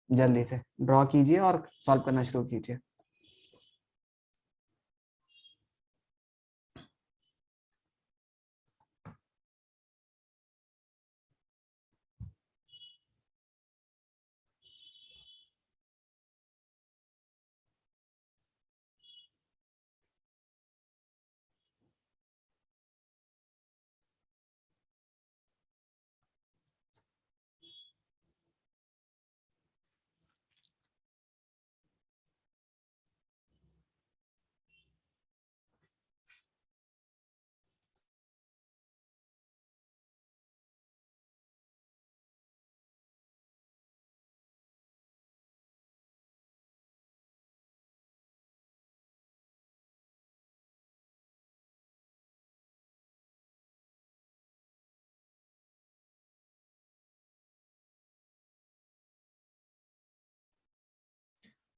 जल्दी से ड्रॉ कीजिए और सॉल्व करना शुरू कीजिए।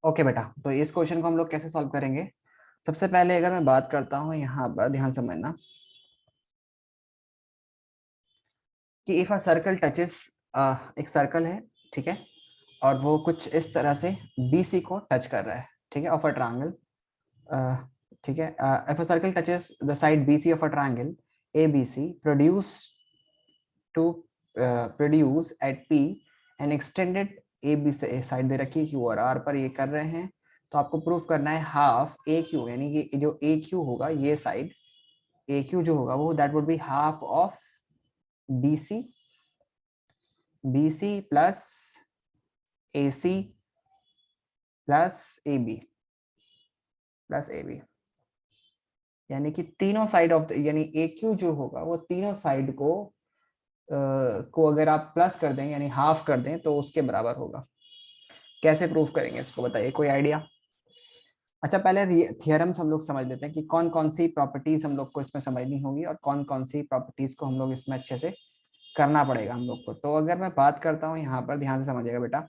ओके बेटा, तो इस क्वेश्चन को हम लोग कैसे सॉल्व करेंगे। सबसे पहले अगर मैं बात करता हूं यहाँ पर, ध्यान समझना कि इफ अ सर्कल टचेस, एक सर्कल है, ठीक है, और वो कुछ इस तरह से BC को टच कर रहा है, ठीक है, ऑफ अ ट्रायंगल, ठीक है। If a circle touches the side BC of a triangle ABC, produce at P N extended AB से साइड दे रखी है Q और R पर, ये कर रहे हैं। तो आपको प्रूफ करना है हाफ AQ, यानी कि जो AQ होगा, ये साइड AQ जो होगा वो that would be half of BC plus AC plus AB, यानी कि तीनों साइड ऑफ, यानी AQ जो होगा वो तीनों साइड को अगर आप प्लस कर दें यानी हाफ कर दें तो उसके बराबर होगा। कैसे प्रूफ करेंगे इसको बताइए, कोई आइडिया? अच्छा, पहले थियरम्स हम लोग समझ लेते हैं कि कौन कौन सी प्रॉपर्टीज हम लोग को इसमें समझनी होगी और कौन कौन सी प्रॉपर्टीज को हम लोग इसमें अच्छे से करना पड़ेगा हम लोग को। तो अगर मैं बात करता हूँ यहाँ पर, ध्यान से समझिएगा बेटा।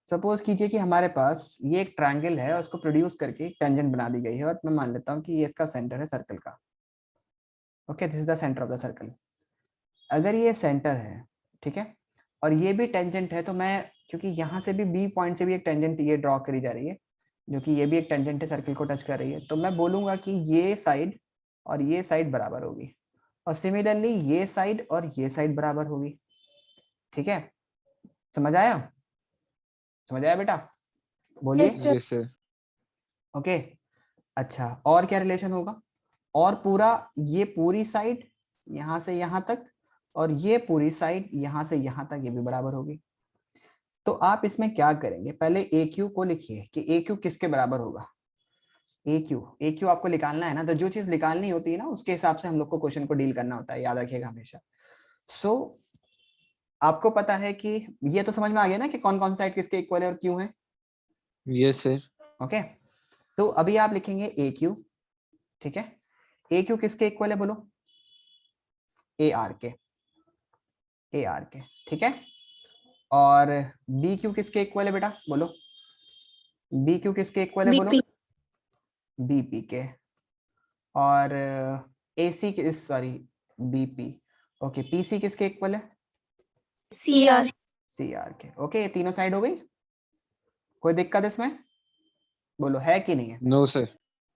सपोज कीजिए कि हमारे पास ये एक ट्रायंगल है और उसको प्रोड्यूस करके एक टेंजेंट बना दी गई है, और मैं मान लेता हूँ कि ये इसका सेंटर है सर्कल का। Okay, this is the centre of the circle. अगर ये सेंटर है, ठीक है, और ये भी टेंजेंट है, तो मैं, क्योंकि यहाँ से भी B पॉइंट से भी एक टेंजेंट ये ड्रॉ करी जा रही है, जो कि ये भी एक टेंजेंट है, सर्कल को टच कर रही है, तो मैं बोलूंगा कि ये साइड और ये साइड बराबर होगी, और सिमिलरली ये साइड और ये साइड बराबर होगी। ठीक है, समझ आया? समझ आया बेटा? बोलिए। Yes sir. Yes sir. Okay, अच्छा, और क्या रिलेशन होगा? और पूरा, ये पूरी साइड यहां से यहां तक, और ये पूरी साइड यहां से यहां तक, ये भी बराबर होगी। तो आप इसमें क्या करेंगे, पहले AQ को लिखिए कि AQ किसके बराबर होगा। AQ आपको निकालना है ना, तो जो चीज निकालनी होती है ना उसके हिसाब से हम लोग को क्वेश्चन को डील करना होता है, याद रखिएगा हमेशा। सो आपको पता है कि ये तो समझ में आ गया ना कि कौन कौन साइड किसके इक्वल है और क्यों है। Yes sir. ओके, तो अभी आप लिखेंगे AQ, ठीक है। AQ किसके इक्वल है बोलो? AR के, ठीक है। और BQ किसके इक्वल है बेटा, बोलो? BQ किसके इक्वल है बोलो? BP BP के। और AC के, सॉरी, BP, ओके, PC किसके इक्वल है? CR CR के। ओके, ये तीनों साइड हो गई, कोई दिक्कत इसमें? बोलो, है कि नहीं है? No sir.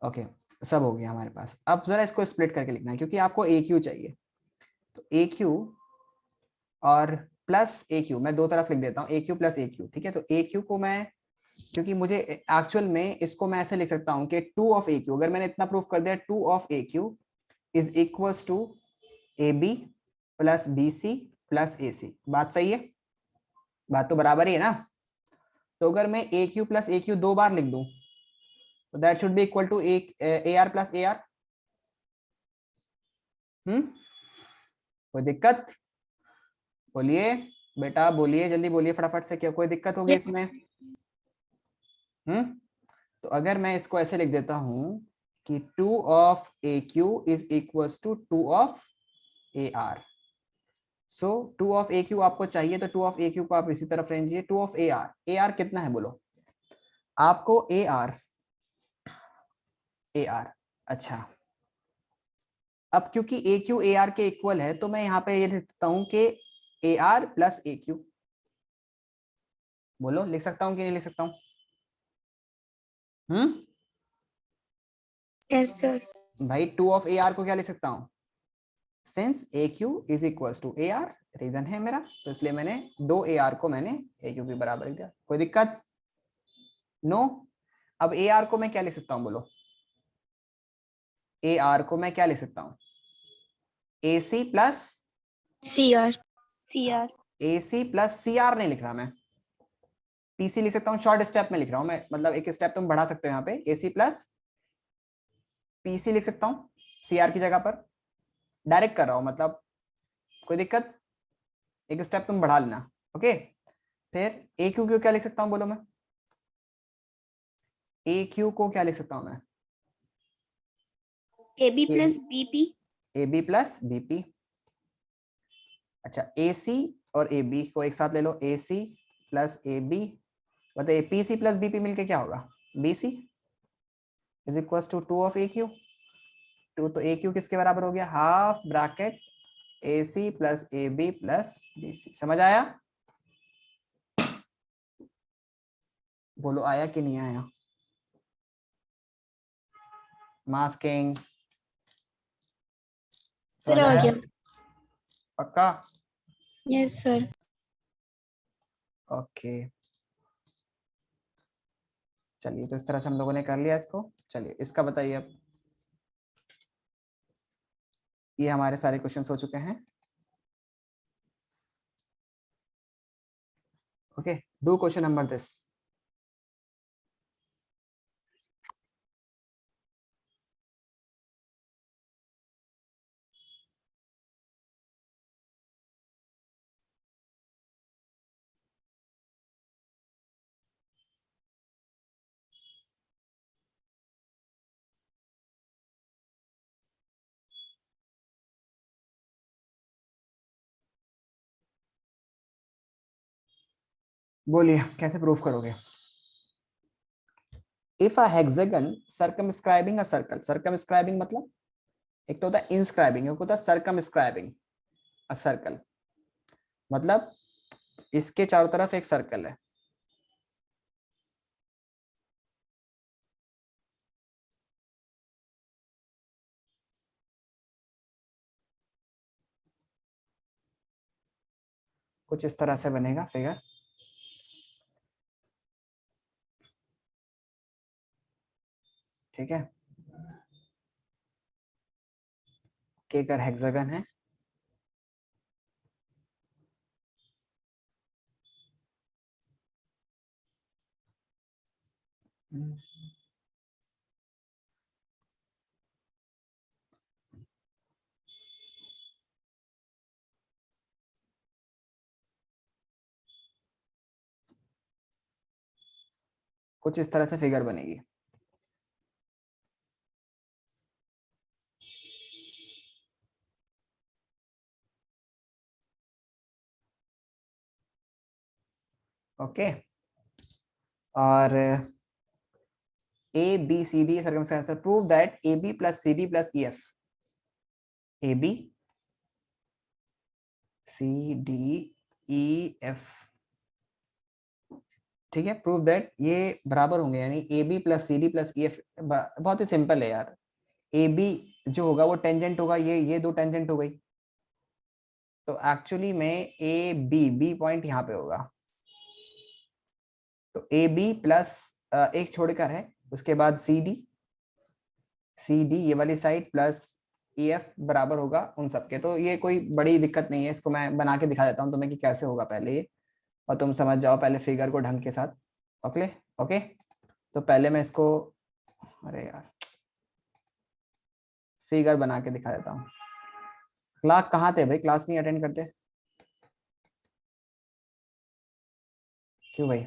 ओके, सब हो गया हमारे पास। अब जरा इसको स्प्लिट करके लिखना है, क्योंकि आपको AQ चाहिए। तो AQ और प्लस AQ, मैं दो तरफ लिख देता हूँ, AQ प्लस AQ, ठीक है। तो AQ को मैं, क्योंकि मुझे एक्चुअल में इसको मैं ऐसे लिख सकता हूँ कि 2 ऑफ AQ, अगर मैंने इतना प्रूफ कर दिया 2 of AQ is equals to AB plus BC plus AC। बात सही है? बात तो बराबर ही है ना? तो अगर मैं AQ प्लस AQ दो बार लिख दूं तो that should be equal to AR plus AR। कोई दिक्कत? बोलिए बेटा, बोलिए, जल्दी बोलिए फटाफट से, क्या कोई दिक्कत होगी Yes. इसमें? तो अगर मैं इसको ऐसे लिख देता हूं कि 2 of AQ is equals to 2 of AR। So 2 of AQ आपको चाहिए, तो 2 ऑफ AQ को आप इसी तरफ रेंजिए। 2 ऑफ AR कितना है बोलो? आपको AR, अच्छा, अब क्योंकि AQ AR के इक्वल है, तो मैं यहाँ पे ये लिखता हूं कि AR प्लस AQ, बोलो, लिख सकता हूँ कि नहीं लिख सकता हूँ? Yes sir. भाई 2 ऑफ ए आर को क्या लिख सकता हूँ? Since A Q is equal to A R, reason है मेरा, तो इसलिए मैंने 2 ए आर को मैंने ए क्यू के बराबर लिख दिया। कोई दिक्कत? नो। अब ए आर को मैं क्या लिख सकता हूँ बोलो? ए आर को मैं क्या लिख सकता हूँ? A C plus C R. C R. A C plus C R नहीं लिख रहा मैं, पीसी लिख सकता हूँ, शॉर्ट स्टेप में लिख रहा हूँ मैं, मतलब एक स्टेप तुम बढ़ा सकते हो यहाँ पे, ए सी प्लस पीसी लिख सकता हूँ सी आर की जगह पर, डायरेक्ट कर रहा हूँ मतलब, कोई दिक्कत? एक स्टेप तुम बढ़ा लेना। ओके, फिर ए क्यू क्यू क्या लिख सकता हूँ बोलो? मैं ए क्यू को क्या लिख सकता हूँ मैं? A B plus B P. A B plus BP. अच्छा, ए सी और ए बी को एक साथ ले लो, A C plus A B, मतलब पी सी प्लस बीपी मिलके क्या होगा? B C is equal to 2 of A Q. 2 तो ए क्यू किसके बराबर हो गया? Half bracket A C plus A B plus B C. समझ आया? बोलो आया कि नहीं आया? मास्किंग सर समझ आ आया? गया। पक्का? Yes sir. ओके, चलिए, तो इस तरह से हम लोगों ने कर लिया इसको। चलिए इसका बताइए अब। ये हमारे सारे क्वेश्चंस हो चुके हैं। Okay, do question number this. बोलिए कैसे प्रूफ करोगे? If a hexagon circumscribing a circle, circumscribing मतलब एक तो होता है इंस्क्राइबिंग, एक होता है सर्कमस्क्राइबिंग अ सर्कल, मतलब इसके चारों तरफ एक सर्कल है। कुछ इस तरह से बनेगा फिगर, ठीक है? के अगर हेक्सागन है, कुछ इस तरह से फिगर बनेगी। ओके, और A B C D circumstance prove that A B plus C D plus E F, A B C D E F, ठीक है? प्रूव दैट ये बराबर होंगे, यानी A B plus C D plus E F. बहुत ही simple है यार, ए बी जो होगा वो टेंजेंट होगा, ये दो टेंजेंट हो गई, तो एक्चुअली में ए बी, बी पॉइंट यहाँ पे होगा, तो ए बी प्लस एक छोड़कर है, उसके बाद सी डी ये वाली साइड प्लस ई एफ बराबर होगा उन सबके। तो ये कोई बड़ी दिक्कत नहीं है, इसको मैं बना के दिखा देता हूँ तुम्हें कि कैसे होगा पहले ये, और तुम समझ जाओ पहले फिगर को ढंग के साथ। ओके ओके, तो पहले मैं इसको, अरे यार, फिगर बना के दिखा देता हूँ। क्लास कहाँ थे भाई? क्लास नहीं अटेंड करते क्यों भाई?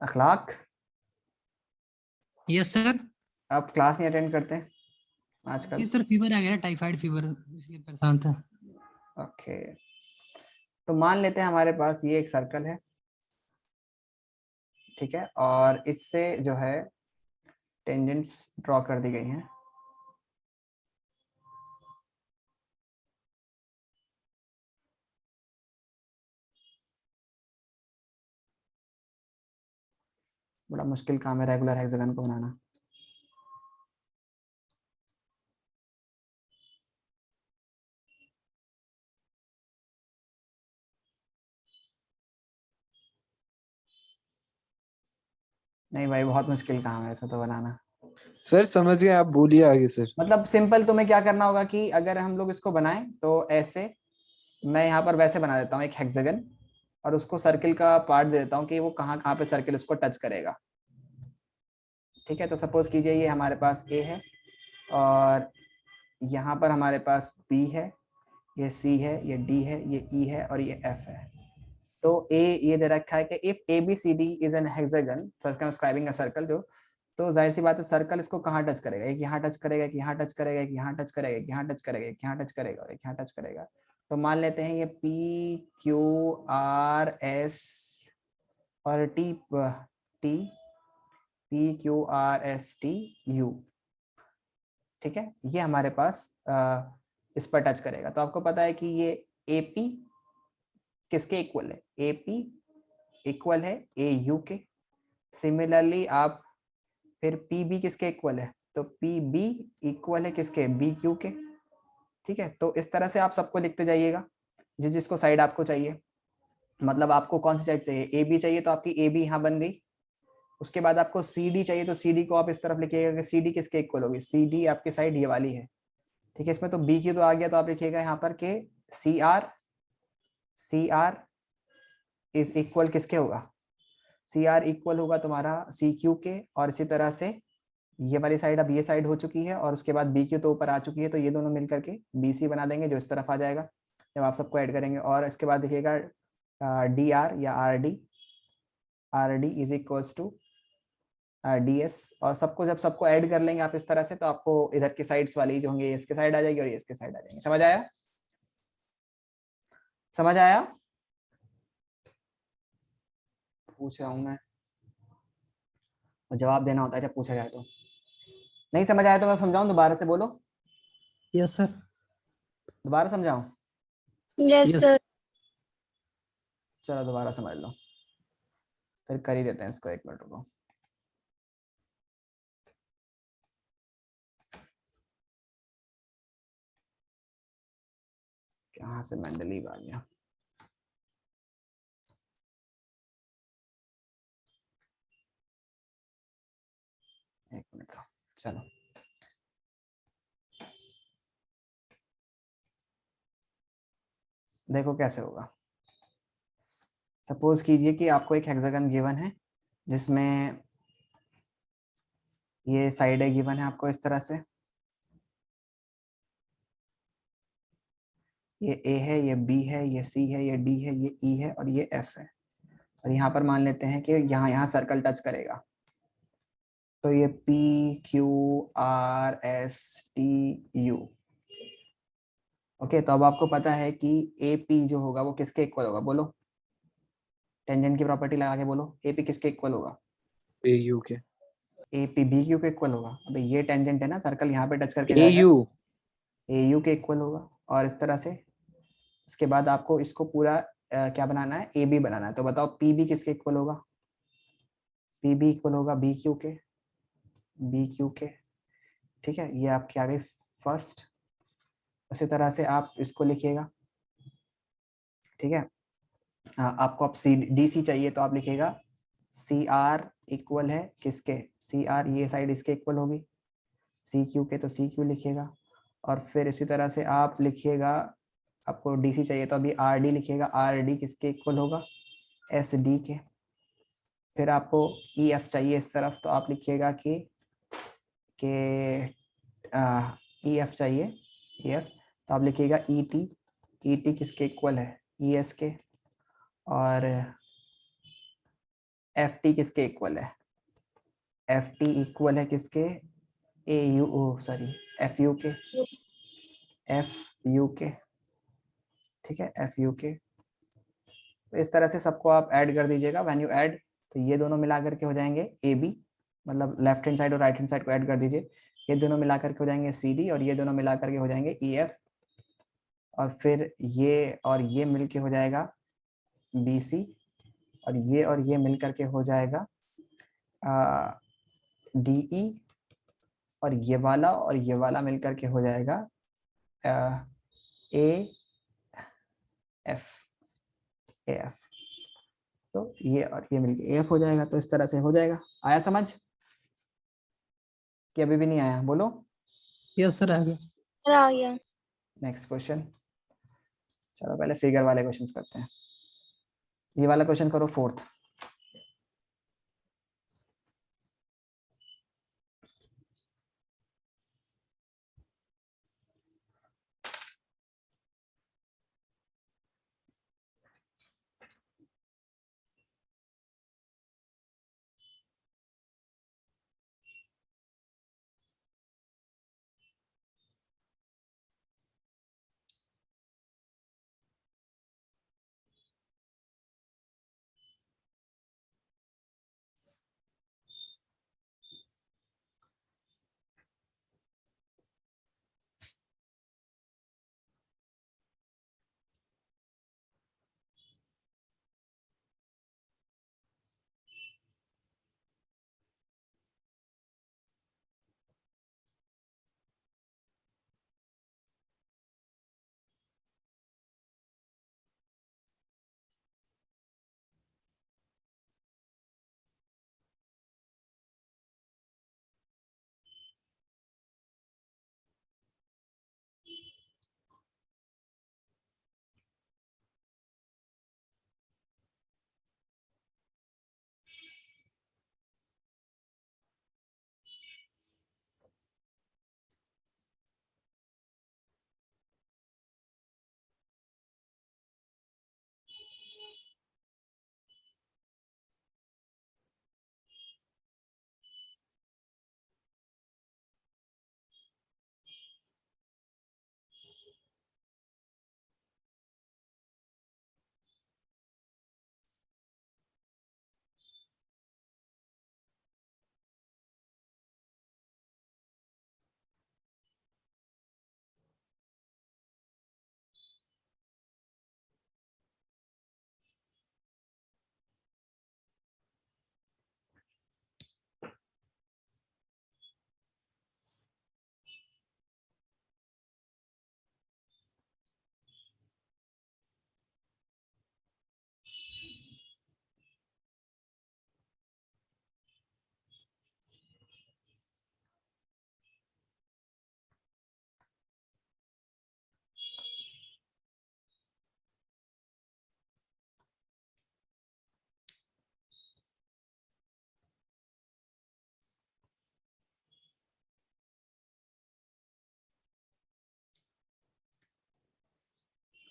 अखलाक, यस सर। आप क्लास नहीं अटेंड करते आजकल? जी सर, फीवर आ गया, टाइफाइड फीवर, इसलिए परेशान था। ओके, तो मान लेते हैं हमारे पास ये एक सर्कल है, ठीक है, और इससे जो है टेंजेंट्स ड्रॉ कर दी गई हैं। बड़ा मुश्किल काम है रेगुलर हेक्सागन को बनाना। नहीं भाई बहुत मुश्किल काम है इसको तो बनाना। सर समझ गए, आप बोलिए आगे सर। मतलब सिंपल तुम्हें क्या करना होगा कि अगर हम लोग इसको बनाएं तो ऐसे, मैं यहाँ पर वैसे बना देता हूँ एक हेक्सागन और उसको सर्किल का पार्ट दे देता हूँ कि वो कहाँ कहाँ पे सर्किल उसको टच करेगा। ठीक है, तो सपोज कीजिए ये हमारे पास ए है और यहाँ पर हमारे पास बी है, ये सी है, ये डी है, ये ई है और ये एफ है। तो ए ये दे रखा है कि if A B C D is an hexagon circumscribing a circle, जो तो जाहिर सी बात है सर्कल इसको कहाँ टच करेगा, एक यहाँ टच करेगा, एक यहाँ टच करेगा, एक यहाँ टच करेगा, एक यहाँ टच करेगा, एक यहाँ टच करेगा और एक यहाँ टच करेगा। तो मान लेते हैं ये पी क्यू आर एस और T T P Q R S T U. ठीक है, ये हमारे पास इस पर टच करेगा। तो आपको पता है कि ये ए पी किसके इक्वल है, ए पी इक्वल है ए यू के। सिमिलरली आप फिर पी बी किसके इक्वल है, तो पी बी इक्वल है किसके, बी क्यू के। ठीक है, तो इस तरह से आप सबको लिखते जाइएगा जिस जिसको साइड आपको चाहिए। मतलब आपको कौन सी साइड चाहिए, ए बी चाहिए तो आपकी ए बी यहाँ बन गई। उसके बाद आपको सी डी चाहिए तो सी डी को आप इस तरफ लिखिएगा कि सी डी किसके इक्वल होगी, सी डी आपकी साइड ये वाली है। ठीक है, इसमें तो बी क्यू तो आ गया, तो आप लिखिएगा यहाँ पर के सी आर इज इक्वल किसके होगा, सी आर इक्वल होगा तुम्हारा सी क्यू के। और इसी तरह से ये वाली साइड अब ये साइड हो चुकी है और उसके बाद बी क्यू तो ऊपर आ चुकी है, तो ये दोनों मिलकर के बी सी बना देंगे जो इस तरफ आ जाएगा जब आप सबको ऐड करेंगे। और इसके बाद देखिएगा डी आर या R D is equal to D S. और सबको जब सबको ऐड कर लेंगे आप इस तरह से, तो आपको इधर की साइड्स वाली जो होंगे ये इसके साइड आ जाएगी और ये इसके साइड आ जाएंगे। समझ आया, समझ आया? पूछ रहा हूं मैं, और जवाब देना होता है जब पूछा जाए। तो नहीं समझ आया तो मैं समझाऊं, दोबारा से बोलो, यस सर। दोबारा समझाऊं? Yes Yes. सर। चलो दोबारा समझ लो, फिर कर ही देते हैं इसको, एक मिनट रुको। कहाँ से मेंडलीव आ गया, एक मिनट का। चलो देखो कैसे होगा। सपोज कीजिए कि आपको एक हेक्सागन गिवन है जिसमें ये साइड है गिवन है आपको इस तरह से, ये ए है, ये बी है, ये सी है, ये डी है, ये ई है और ये एफ है। और यहाँ पर मान लेते हैं कि यहाँ यहाँ सर्कल टच करेगा, तो ये P Q R S T U. Okay, तो अब आपको पता है कि ए पी जो होगा वो किसके इक्वल होगा, बोलो टेंजेंट की प्रॉपर्टी लगा के बोलो, ए पी किसके इक्वल होगा, ए यू के। ए पी बी क्यू के इक्वल होगा। अबे ये टेंजेंट है ना, सर्कल यहाँ पे टच करके ए जाएगा, यू ए यू के इक्वल होगा। और इस तरह से उसके बाद आपको इसको पूरा क्या बनाना है, ए बी बनाना है। तो बताओ पी बी किसके इक्वल होगा, पी बी इक्वल होगा बी क्यू के, बी क्यू के। ठीक है, ये आपकी आ गई फर्स्ट। उसी तरह से आप इसको लिखिएगा। ठीक है, आपको अब सी डी सी चाहिए तो आप लिखिएगा सी आर इक्वल है किसके, सी आर ये साइड इसके इक्वल होगी, सी क्यू के, तो सी क्यू लिखिएगा। और फिर इसी तरह से आप लिखिएगा, आपको डी सी चाहिए तो अभी आर डी लिखिएगा, आर डी किसके इक्वल होगा, एस डी के। फिर आपको ई एफ चाहिए इस तरफ, तो आप लिखिएगा कि ई एफ चाहिए, ई एफ, तो आप लिखिएगा ई टी किसके इक्वल है, ई एस के। और एफ टी किसके इक्वल है, एफ टी इक्वल है किसके, A U O sorry F U K, F U K. ठीक है, एफ यू के। तो इस तरह से सबको आप ऐड कर दीजिएगा। व्हेन यू ऐड, तो ये दोनों मिला करके हो जाएंगे ए बी, मतलब लेफ्ट हैंड साइड और राइट हैंड साइड को ऐड कर दीजिए, ये दोनों मिला करके हो जाएंगे सी डी और ये दोनों मिला करके हो जाएंगे ई एफ। और फिर ये मिल के हो जाएगा बी सी और ये मिल करके हो जाएगा DE और ये वाला मिलकर के हो जाएगा AF। तो ये और ये मिलकर AF हो जाएगा। तो इस तरह से हो जाएगा। आया समझ कि अभी भी नहीं आया? बोलो। यस सर, आ गया। सर आ गया। Next question. चलो पहले फिगर वाले क्वेश्चंस करते हैं। ये वाला क्वेश्चन करो, 4th।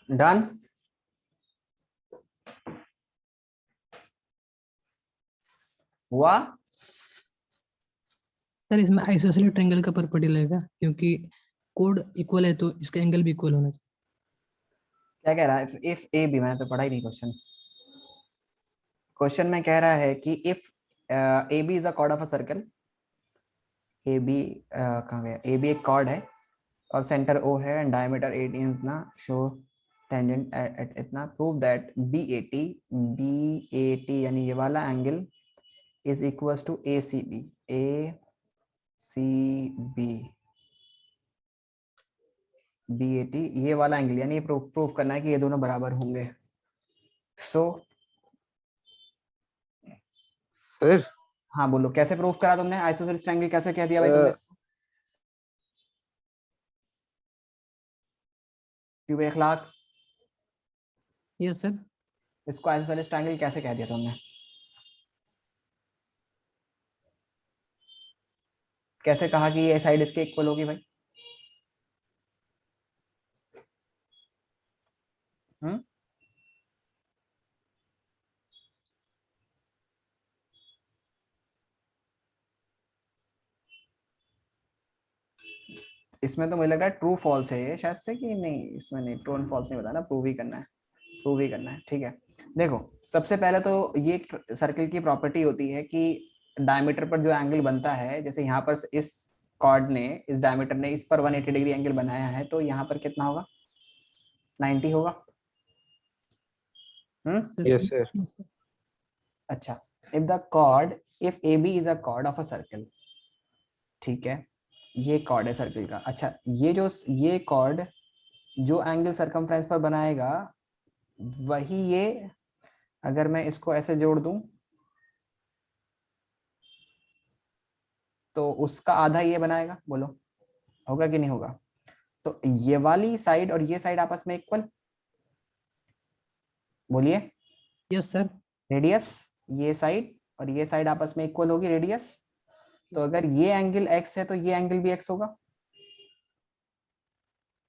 डन। हुआ? सर इसमें आइसोसेलेस ट्रायंगल का प्रॉपर्टी लगेगा, क्योंकि कोड इक्वल है तो इसका एंगल भी इक्वल होना चाहिए। क्या कह रहा है? इफ ए बी, मैंने तो पढ़ा ही नहीं क्वेश्चन। क्वेश्चन में कह रहा है कि if A B is a chord of a circle. A B कहाँ गया? ए बी एक कॉर्ड है और सेंटर ओ है एंड डायमीटर 18 इतना। शो टेंजेंट एट इतना। प्रूव दैट BAT यानी ये वाला angle is equals to ACB। BAT ये वाला एंगल, यानी प्रूफ करना है कि ये दोनों बराबर होंगे। सो सर हाँ बोलो, कैसे प्रूफ करा तुमने? आइसोसेलेस ट्रायंगल कैसे कह दिया भाई तुमने? क्यूब 1 लाख। Yes sir. इसको आइसोसेलेस ट्रायंगल कैसे कह दिया तुमने? कैसे कहा कि ये साइड इसके इक्वल होगी भाई? हम्म? इसमें तो मुझे लग रहा है ट्रू फॉल्स है ये शायद से, कि नहीं? इसमें नहीं, ट्रू एंड फॉल्स नहीं बताना, प्रूव ही करना है। प्रूव ही करना है, ठीक है। देखो सबसे पहले तो ये सर्कल की प्रॉपर्टी होती है कि डायमीटर पर जो एंगल बनता है, जैसे यहाँ पर इस कॉर्ड ने, इस डायमीटर ने इस पर 180 डिग्री एंगल बनाया है, तो यहाँ पर कितना होगा? 90 होगा। Sir yes sir. अच्छा, if the chord if A B is a chord of a circle, ठीक है, ये कॉर्ड है सर्कल का। अच्छा, ये कॉर्ड जो एंगल सरकमफ्रेंस पर बनाएगा वही ये, अगर मैं इसको ऐसे जोड़ दूं तो उसका आधा ये बनाएगा, बोलो होगा कि नहीं होगा? तो ये वाली साइड और ये साइड आपस में इक्वल, बोलिए यस सर। रेडियस, ये साइड और ये साइड आपस में इक्वल होगी रेडियस। तो अगर ये एंगल x है तो ये एंगल भी x होगा।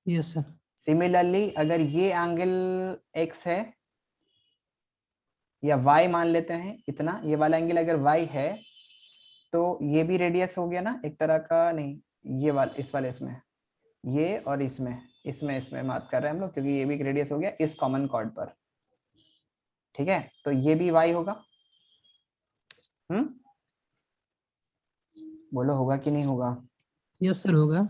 Yes sir. सिमिलरली अगर ये एंगल x है या y मान लेते हैं इतना, ये वाला एंगल अगर y है तो ये भी रेडियस हो गया ना एक तरह का, नहीं ये वाला इस वाले इसमें, ये और इसमें बात कर रहे हैं हम लोग, क्योंकि ये भी एक रेडियस हो गया इस कॉमन कॉर्ड पर, ठीक है। तो ये भी y होगा। बोलो होगा कि नहीं होगा? यस सर होगा।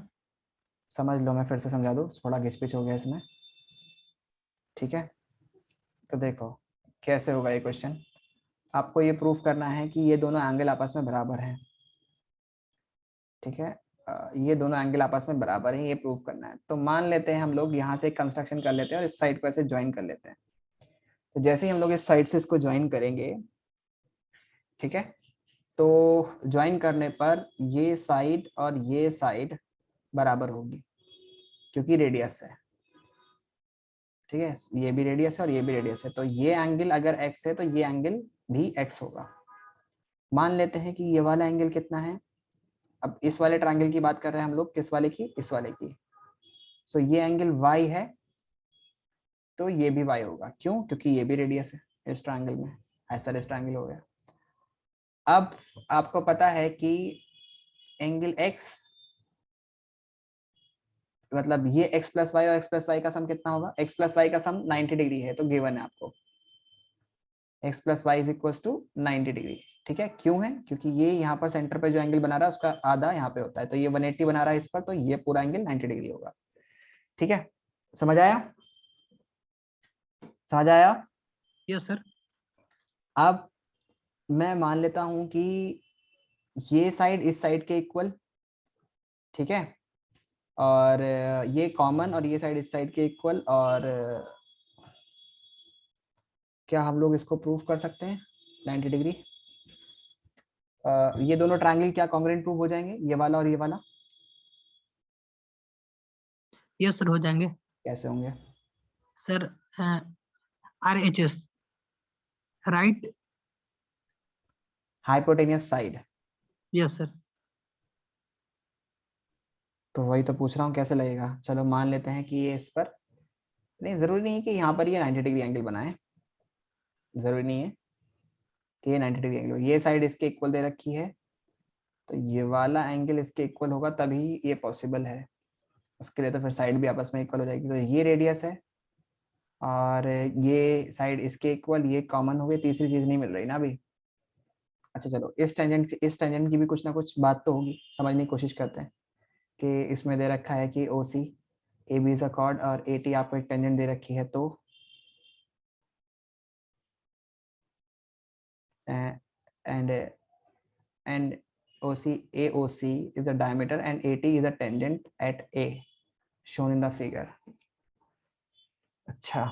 समझ लो, मैं फिर से समझा दूं, थोड़ा घिचपिच हो गया इसमें, ठीक है। तो देखो कैसे होगा ये क्वेश्चन। आपको ये प्रूफ करना है कि ये दोनों एंगल आपस में बराबर हैं, ठीक है। ये दोनों एंगल आपस में बराबर हैं, ये प्रूफ करना है। तो मान लेते हैं हम लोग यहाँ से कंस्ट्रक्शन कर लेते हैं और इस साइड को ऐसे ज्वाइन कर लेते हैं। तो जैसे ही हम लोग इस साइड से इसको ज्वाइन करेंगे, ठीक है, तो ज्वाइन करने पर ये साइड और ये साइड बराबर होगी क्योंकि रेडियस है, ठीक है। ये भी रेडियस है और ये भी रेडियस है, तो ये एंगल अगर x है तो ये एंगल भी x होगा। मान लेते हैं कि ये वाला एंगल कितना है, अब इस वाले ट्रायंगल की बात कर रहे हैं हम लोग, किस वाले की, इस वाले की। सो ये एंगल y है तो ये भी y होगा, क्यों? क्योंकि ये भी रेडियस है इस ट्रायंगल में, ऐसा इस ट्रायंगल हो गया। अब आपको पता है कि एंगल x, मतलब ये x प्लस वाई और x प्लस वाई का सम कितना होगा, x प्लस वाई का सम 90 डिग्री है, तो गिवन है आपको x plus y is equal to 90 degree, ठीक है। क्यों है? क्योंकि ये यहाँ पर सेंटर पे जो एंगल बना रहा है उसका आधा यहाँ पे होता है, तो ये 180 बना रहा है इस पर, तो ये पूरा एंगल 90 डिग्री होगा, ठीक है। समझ आया? समझ आया? Yes sir. अब मैं मान लेता हूं कि ये साइड इस साइड के इक्वल, ठीक है, और ये कॉमन और ये साइड इस साइड के इक्वल, और क्या हम लोग इसको प्रूव कर सकते हैं 90 डिग्री? ये दोनों ट्रायंगल क्या कॉन्ग्रुएंट प्रूव हो जाएंगे, ये वाला और ये वाला? यस सर हो जाएंगे। कैसे होंगे? Sir RHS right. Hypotenuse side. Yes sir. तो वही तो पूछ रहा हूँ कैसे लगेगा। चलो मान लेते हैं कि ये इस पर, नहीं जरूरी नहीं है कि यहाँ पर ये 90 डिग्री एंगल बनाए, जरूरी नहीं है कि ये 90 डिग्री एंगल, ये साइड इसके इक्वल दे रखी है तो ये वाला एंगल इसके इक्वल होगा तभी ये पॉसिबल है। उसके लिए तो फिर साइड भी आपस में इक्वल हो जाएगी, तो ये रेडियस है और ये साइड इसके इक्वल, ये कॉमन हो गई, तीसरी चीज नहीं मिल रही ना अभी। अच्छा चलो, इस टेंजेंट की भी कुछ ना कुछ बात तो होगी, समझने की कोशिश करते हैं। कि इसमें दे रखा है कि O C A B is a chord और ए टी आपको एक टेंजेंट दे रखी है, तो and and AOC is the diameter and AT is the tangent at A shown in the figure। अच्छा,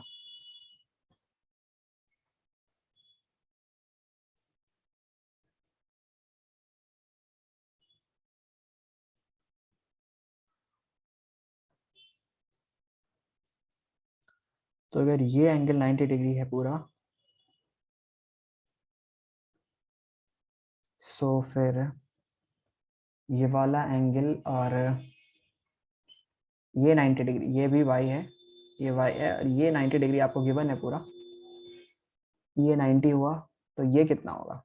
तो अगर ये एंगल 90 डिग्री है पूरा, सो फिर ये वाला एंगल और ये 90 डिग्री, ये भी y है, ये y है, और ये 90 डिग्री आपको गिवन है पूरा, ये 90 हुआ, तो ये कितना होगा,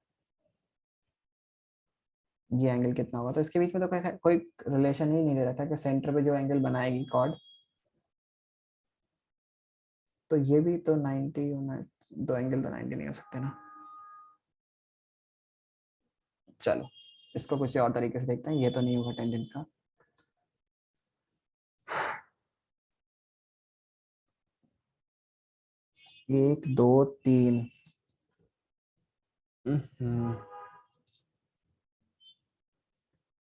ये एंगल कितना होगा? तो इसके बीच में तो कोई रिलेशन ही नहीं दे रखा कि सेंटर पे जो एंगल बनाएगी कॉर्ड, तो ये भी तो 90 होना, दो एंगल तो 90 नहीं हो सकते ना। चलो इसको कुछ और तरीके से देखते हैं, ये तो नहीं होगा टेंजेंट का। एक दो तीन, हम्म,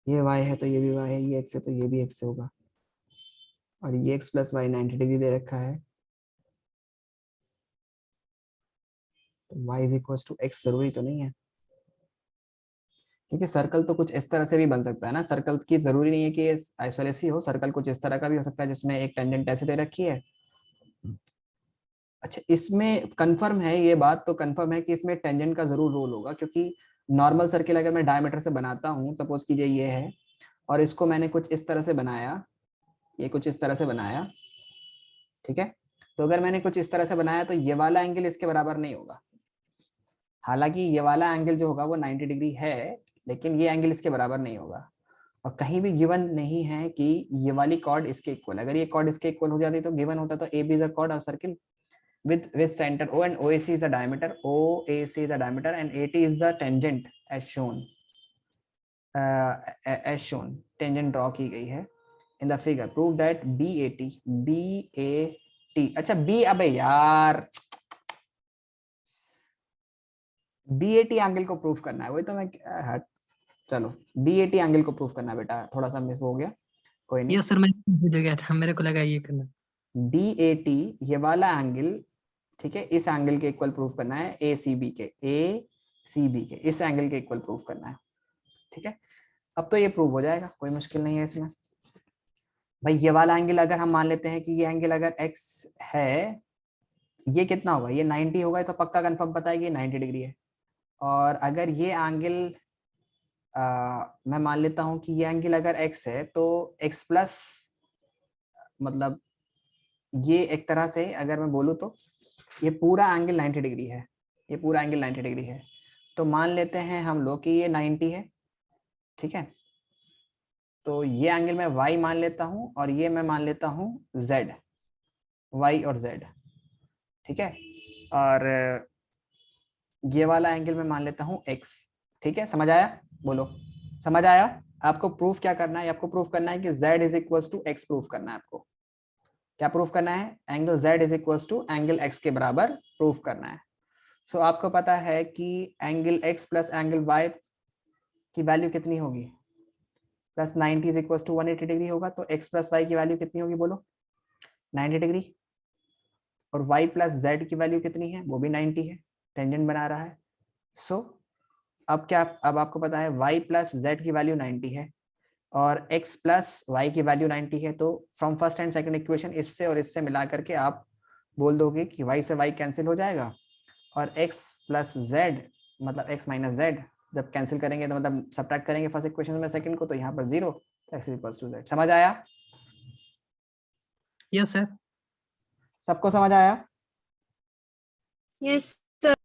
ये y है तो ये भी y है, ये x है तो ये भी x होगा, और ये x प्लस वाई 90 डिग्री दे रखा है, तो y is equal to x जरूरी तो नहीं है, क्योंकि सर्कल तो कुछ इस तरह से भी बन सकता है ना, सर्कल की जरूरी नहीं है कि आइसोलेस ही हो, सर्कल कुछ इस तरह का भी हो सकता है जिसमें एक टेंजेंट ऐसे दे रखी है। अच्छा, इसमें कंफर्म है, ये बात तो कंफर्म है कि इसमें टेंजेंट का जरूर रोल होगा, क्योंकि नॉर्मल सर्किल अगर मैं डायमीटर से बनाता हूँ, सपोज कीजिए ये है, और इसको मैंने कुछ इस तरह से बनाया, ये कुछ इस तरह से बनाया, ठीक है, तो अगर मैंने कुछ इस तरह से बनाया तो ये वाला एंगल इसके बराबर नहीं होगा, हालांकि ये वाला एंगल जो होगा वो 90 डिग्री है, लेकिन ये एंगल इसके बराबर नहीं होगा, और कहीं भी गिवन नहीं है कि ये वाली कॉर्ड इसके इक्वल, अगर ये कॉर्ड इसके इक्वल हो जाती तो गिवन होता तो A B is the chord of circle with center O and OAC is the diameter, OAC is the diameter and AT is the tangent as shown, tangent draw की गई है in the figure, prove that BAT, अच्छा B, अबे यार BAT angle को proof करना है, वही तो मैं हट, चलो BAT एंगल को प्रूफ करना है बेटा, थोड़ा सा मिस हो गया, कोई नहीं। ये सर मैं भूल गया था, मेरे को लगा ये करना। BAT ये वाला एंगल, ठीक है, इस एंगल के इक्वल प्रूफ करना है, ACB के, ACB के इस एंगल के इक्वल प्रूफ करना है, ठीक है। अब तो ये प्रूव हो जाएगा, कोई मुश्किल नहीं है इसमें। भाई ये वाला एंगल अगर हम मान लेते हैं कि ये एंगल अगर x है, ये कितना होगा, ये 90 होगा, तो पक्का कंफर्म पता है कि 90 डिग्री है, और अगर ये एंगल मैं मान लेता हूं कि ये एंगल अगर x है तो x प्लस, मतलब ये एक तरह से अगर मैं बोलूँ तो ये पूरा एंगल 90 डिग्री है, ये पूरा एंगल 90 डिग्री है, तो मान लेते हैं हम लोग कि ये 90 है, ठीक है, तो ये एंगल मैं y मान लेता हूं, और ये मैं मान लेता हूं z, y और z, ठीक है, और ये वाला एंगल मैं मान लेता हूं x, ठीक है, समझ आया, बोलो समझ आया। आपको प्रूफ क्या करना है, आपको प्रूफ करना है कि z is equal to x, proof करना है आपको, क्या प्रूफ करना है, angle z is equal to angle x के बराबर प्रूफ करना है। सो आपको पता है कि angle x plus angle y की वैल्यू कितनी होगी, plus 90 is equal to 180 degree होगा, तो x प्लस y की वैल्यू कितनी होगी, बोलो 90 डिग्री, और y प्लस z की वैल्यू कितनी है, वो भी 90 है, टेंजेंट बना रहा है। सो अब क्या, अब आपको पता है y प्लस z की वैल्यू 90 है और x प्लस y की वैल्यू 90 है, तो from first and second equation इससे और इससे मिला करके आप बोल दोगे कि y से y कैंसिल हो जाएगा, और x प्लस z मतलब x माइनस z जब कैंसिल करेंगे तो मतलब सब्ट्रैक्ट करेंगे फर्स्ट इक्वेशन में सेकंड को, तो यहाँ पर 0, x इक्वल्स टू z। समझ आया? Yes sir. सबको समझ आया? Yes, sir.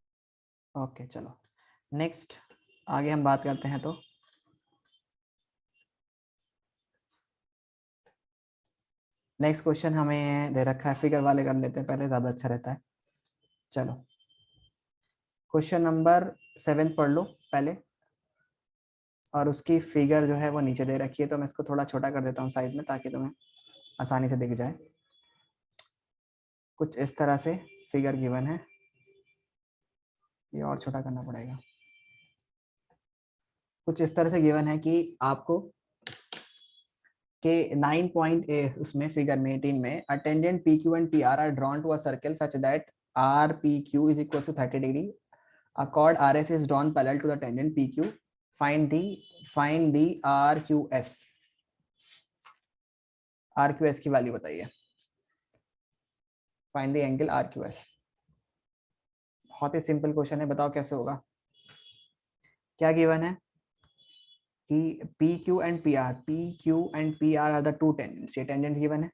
ओके चलो नेक्स्ट आगे हम बात करते हैं। तो नेक्स्ट क्वेश्चन हमें दे रखा है, फिगर वाले कर लेते हैं पहले, ज्यादा अच्छा रहता है। चलो क्वेश्चन नंबर 7 पढ़ लो पहले, और उसकी फिगर जो है वो नीचे दे रखी है, तो मैं इसको थोड़ा छोटा कर देता हूँ साइज में ताकि तुम्हें आसानी से दिख जाए। कुछ इस तरह से फिगर गिवन है, ये और छोटा करना पड़ेगा। कुछ इस तरह से गिवन है कि आपको के 9 उसमें फिगर में 18 में a tangent PQ and PR are drawn to a circle such that RPQ is equal to 30 degree. A chord RS is drawn parallel to the tangent PQ. Find the RQS. RQS की value बताइए। Find the angle RQS. बहुत ही simple question है, बताओ कैसे होगा। क्या given है कि PQ and PR are the two tangents, ये tangent गिवन है,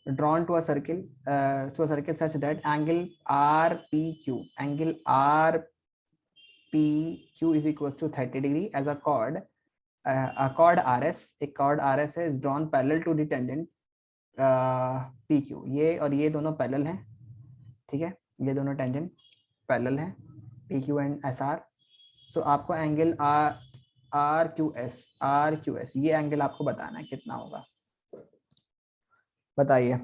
drawn to a circle such that angle RPQ is equals to 30 degree as a chord RS, एक chord RS है, is drawn parallel to the tangent PQ, ये और ये दोनों parallel हैं, ठीक है, ये दोनों टेंजेंट पैरेलल हैं, PQ एंड SR। सो आपको एंगल RQS ये एंगल आपको बताना है कितना होगा, बताइए।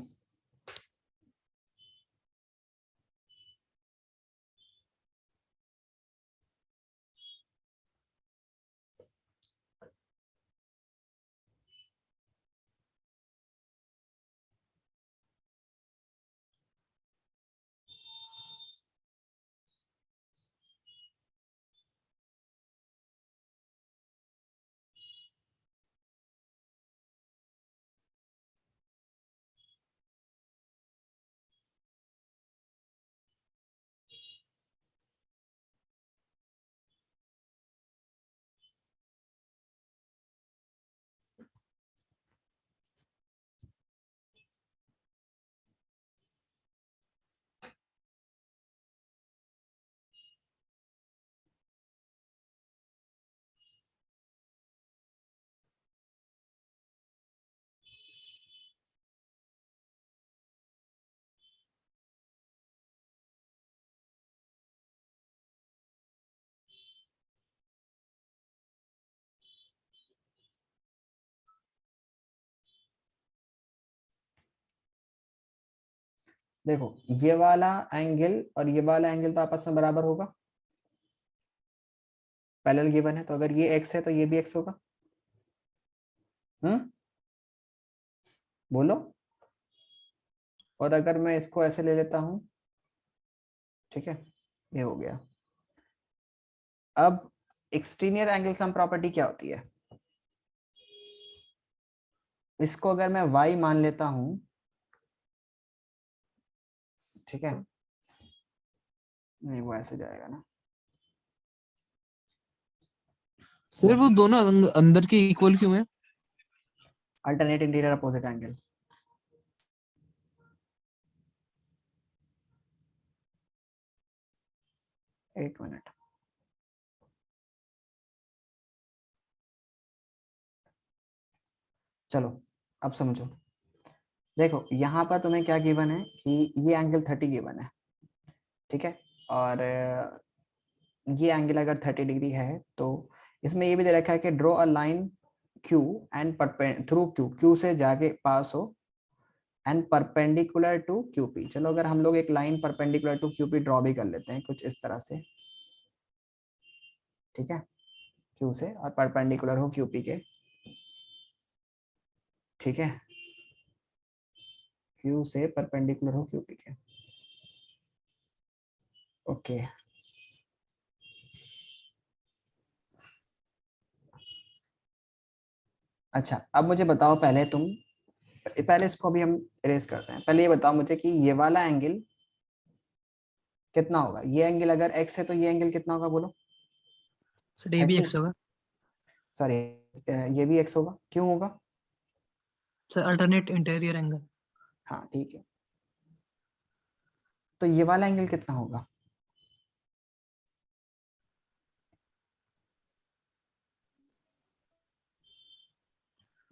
देखो ये वाला एंगल और ये वाला एंगल तो आपस में बराबर होगा, पैरेलल गिवन है, तो अगर ये x है तो ये भी x होगा। बोलो। और अगर मैं इसको ऐसे ले लेता हूं, ठीक है, ये हो गया। अब एक्सटीरियर एंगल सम प्रॉपर्टी क्या होती है? इसको अगर मैं y मान लेता हूं, ठीक है, नहीं वो ऐसे जाएगा ना, सर वो दोनों अंदर के इक्वल क्यों है? Alternate interior opposite angle. एक मिनट, चलो अब समझो। देखो यहाँ पर तुम्हें क्या गिवन है कि ये एंगल 30 गिवन है, ठीक है, और ये एंगल अगर 30 डिग्री है तो इसमें ये भी दे रखा है कि draw a line Q and through Q से जाके पास हो एंड परपेंडिकुलर टू QP। चलो अगर हम लोग एक line perpendicular to QP draw भी कर लेते हैं कुछ इस तरह से, ठीक है, Q से और परपेंडिकुलर हो QP के, ठीक है, Q से परपेंडिकुलर हो QP के, ओके। अच्छा अब मुझे बताओ, पहले इसको भी हम इरेज करते हैं। पहले ये बताओ मुझे कि ये वाला एंगल कितना होगा? ये एंगल अगर x है तो ये एंगल कितना होगा बोलो? सर ये भी 30। x होगा। सॉरी, ये भी x होगा, क्यों होगा? Sir alternate interior angle. हाँ ठीक है, तो ये वाला एंगल कितना होगा?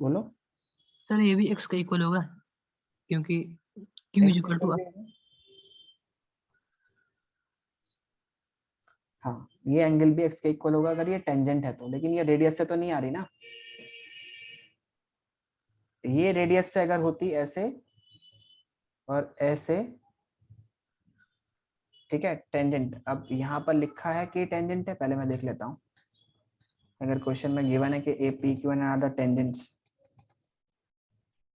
बोलो। सर ये भी x का इक्वल होगा क्योंकि q x is equal to. हाँ ये एंगल भी x के इक्वल होगा अगर ये टेंजेंट है तो, लेकिन ये रेडियस से तो नहीं आ रही ना। ये रेडियस से अगर होती ऐसे और ऐसे, ठीक है, टेंजेंट। अब यहाँ पर लिखा है कि टेंजेंट है, पहले मैं देख लेता हूँ। अगर क्वेश्चन में गिवन है कि A P Q and R the tangents,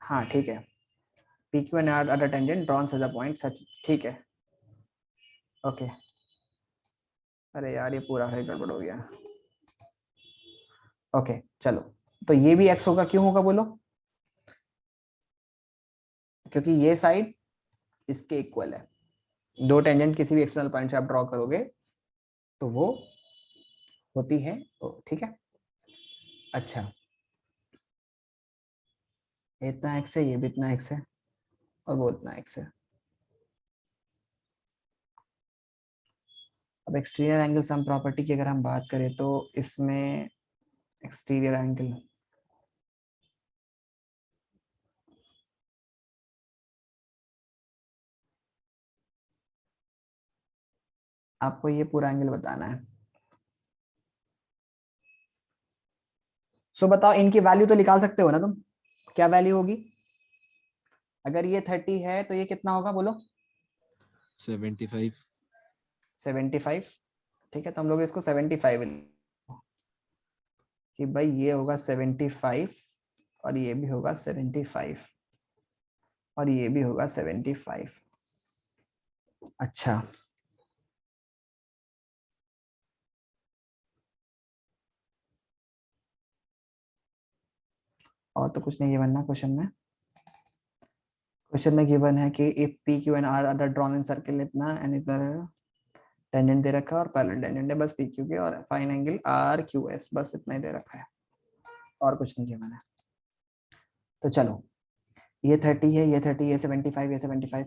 हाँ ठीक है, P Q and R the tangent drawn as a point such, ठीक है, ओके। अरे यार ये पूरा है गड़बड़ हो गया। ओके चलो, तो ये भी x होगा, क्यों होगा बोलो? क्योंकि ये साइड इसके इक्वल है। दो टेंजेंट किसी भी एक्सटर्नल पॉइंट से आप ड्रॉ करोगे तो वो होती है, ठीक है। अच्छा इतना x है, ये भी इतना x है और वो इतना x है। अब एक्सटीरियर एंगल सम प्रॉपर्टी की अगर हम बात करें तो इसमें एक्सटीरियर एंगल, आपको ये पूरा एंगल बताना है। सो बताओ इनकी वैल्यू तो निकाल सकते हो ना तुम, क्या वैल्यू होगी? अगर ये 30 है तो ये कितना होगा बोलो? 75। 75, ठीक है, तो हम लोग इसको 75 कि भाई ये होगा 75 और ये भी होगा 75 और ये भी होगा 75। अच्छा और तो कुछ नहीं गिवन ना क्वेश्चन में? क्वेश्चन में गिवन है कि if P Q and R are drawn in circle इतना एंड इधर टेंजेंट दे रखा है और पैरेलल टेंजेंट है बस पी क्यू के, और fine angle R Q S, बस इतना ही दे रखा है और कुछ नहीं गिवन है। तो चलो ये 30 है, ये 30, ये 75, ये 75,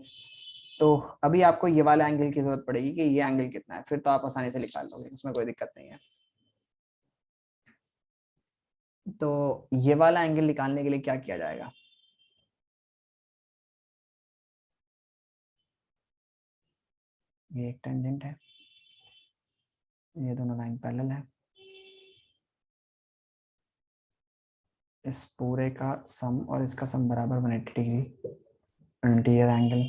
तो अभी आपको ये वाला एंगल की जरूरत पड़ेगी कि ये एंगल कितना है, फिर तो आप आसानी से निकाल लोगे, उसमें कोई दिक्कत नहीं है। तो ये वाला एंगल निकालने के लिए क्या किया जाएगा? ये एक टेंजेंट है, ये दोनों लाइन पैरेलल है, इस पूरे का सम और इसका सम बराबर 180 डिग्री इंटीरियर एंगल,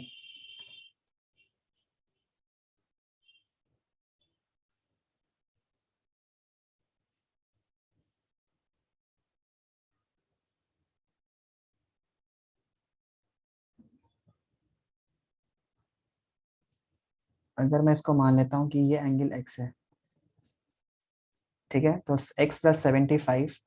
अगर मैं इसको मान लेता हूँ कि ये एंगल x है, ठीक है, तो x प्लस 75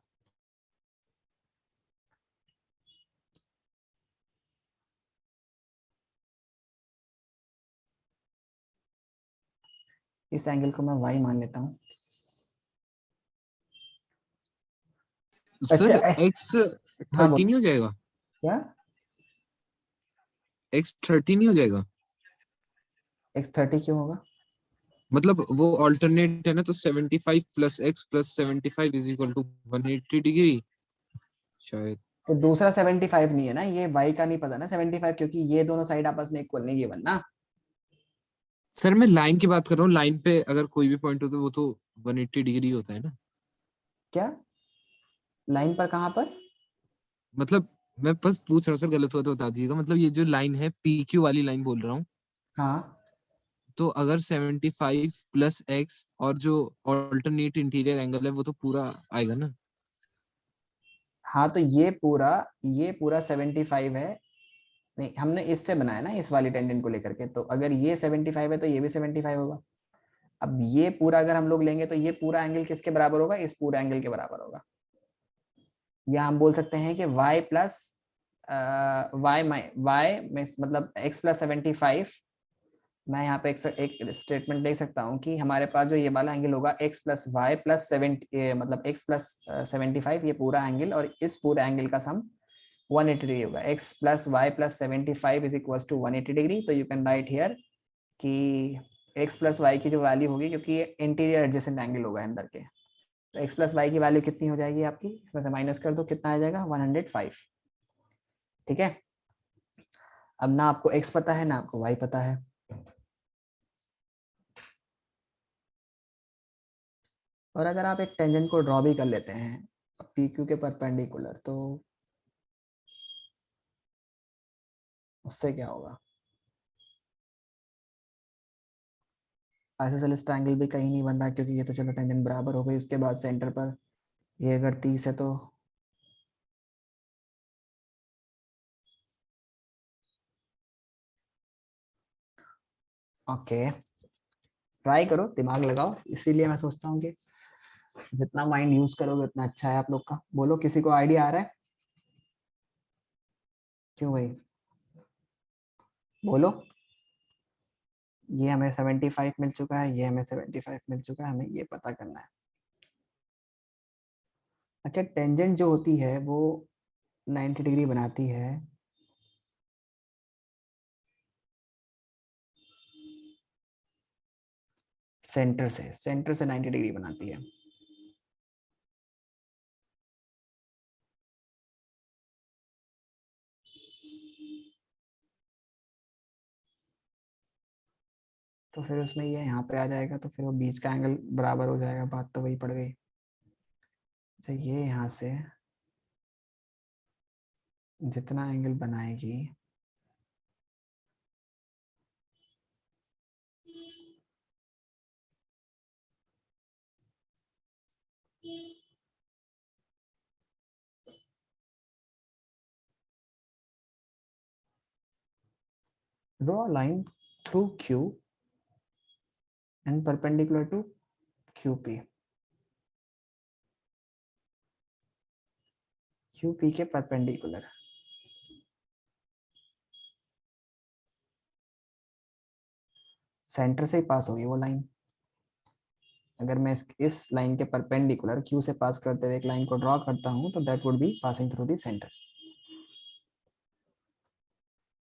इस एंगल को मैं y मान लेता हूँ। सर अच्छा, एक्स हाँ 30 नहीं बोलो हो जाएगा? क्या, एक्स 30 नहीं हो जाएगा? x 30 क्यों होगा? मतलब वो ऑल्टरनेट है ना, तो 75 plus x plus 75 is equal to 180 degree शायद। तो दूसरा 75 नहीं है ना, ये y का नहीं पता ना 75, क्योंकि ये दोनों साइड आपस में इक्वल नहीं गिवन ना। सर मैं लाइन की बात कर रहा हूँ, लाइन पे अगर कोई भी पॉइंट हो तो वो तो 180 डिग्री होता है ना। क्या लाइन पर, कहाँ पर? मतलब मैं बस पूछ रहा हूँ सर, गलत हुआ तो बता दीजिएगा। मतलब ये जो लाइन है, पी क्यू वाली लाइन बोल रहा हूँ, हाँ तो अगर 75 प्लस एक्स और जो ऑल्टरनेट इंटीरियर एंगल है वो तो पूरा आएगा ना। हाँ, तो ये पूरा 75 है। नहीं, हमने इससे बनाया ना इस वाली टेंजेंट को लेकर के, तो अगर ये 75 है तो ये भी 75 होगा। अब ये पूरा अगर हम लोग लेंगे तो ये पूरा एंगल किसके बराबर होगा? इस पूरा एंगल के बराबर होगा। या हम बोल सकते हैं कि y प्लस वाई मतलब x प्लस 75। मैं यहाँ पे एक स्टेटमेंट ले सकता हूँ कि हमारे पास जो ये वाला एंगल होगा x प्लस वाई प्लस 70, मतलब x प्लस 75, ये पूरा एंगल और इस पूरा एंगल का सम 180 डिग्री होगा। x plus y plus 75 is equal to 180 degree. तो यू कैन राइट हियर कि x प्लस वाई की जो वैल्यू होगी, क्योंकि ये इंटीरियर एडजेसेंट एंगल होगा अंदर के, तो x प्लस वाई की वैल्यू कितनी हो जाएगी आपकी, इसमें से माइनस कर दो, कितना आ जाएगा? 105। ठीक है, अब ना आपको x पता है ना आपको y पता है। और अगर आप एक टेंजेंट को ड्रॉ भी कर लेते हैं पी क्यू के परपेंडिकुलर, तो उससे क्या होगा? आइसोसेलेस ट्रायंगल भी कहीं नहीं बन रहा, क्योंकि ये तो चलो टेंजेंट बराबर हो गई, उसके बाद सेंटर पर ये अगर 30 है तो ओके, ट्राई करो, दिमाग लगाओ। इसीलिए मैं सोचता हूँ कि जितना माइंड यूज करोगे उतना अच्छा है आप लोग का। बोलो, किसी को आइडिया आ रहा है? क्यों भाई, बोलो। ये हमें 75 मिल चुका है, ये हमें 75 मिल चुका है, हमें ये पता करना है। अच्छा, टेंजेंट जो होती है वो 90 डिग्री बनाती है सेंटर से 90 डिग्री बनाती है। तो फिर उसमें ये यहाँ पे आ जाएगा, तो फिर वो बीच का एंगल बराबर हो जाएगा, बात तो वही पड़ गई। अच्छा, ये यहाँ से जितना एंगल बनाएगी draw a line through Q and perpendicular to QP। QP के परपेंडिकुलर सेंटर से ही पास होगी वो लाइन। अगर मैं इस लाइन के परपेंडिकुलर Q से पास करते हुए एक लाइन को ड्रॉ करता हूं, तो that would be passing through the centre.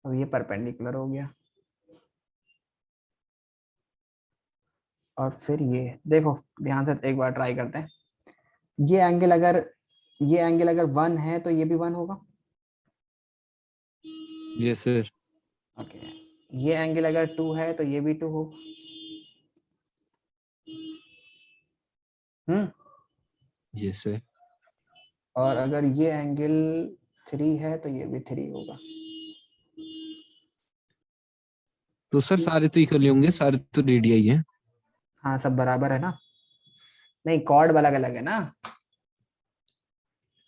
अब ये परपेंडिकुलर हो गया। और फिर ये देखो, ध्यान से एक बार ट्राई करते हैं। ये एंगल अगर 1 है तो ये भी 1 होगा। Yes sir. ओके, ये एंगल अगर 2 है तो ये भी 2 होगा। Yes sir. और अगर ये एंगल 3 है तो ये भी 3 होगा। तो सर सारे तो इक्वल होंगे, सारे तो रेडियई है। हाँ, सब बराबर है ना। नहीं, कॉर्ड अलग अलग है ना,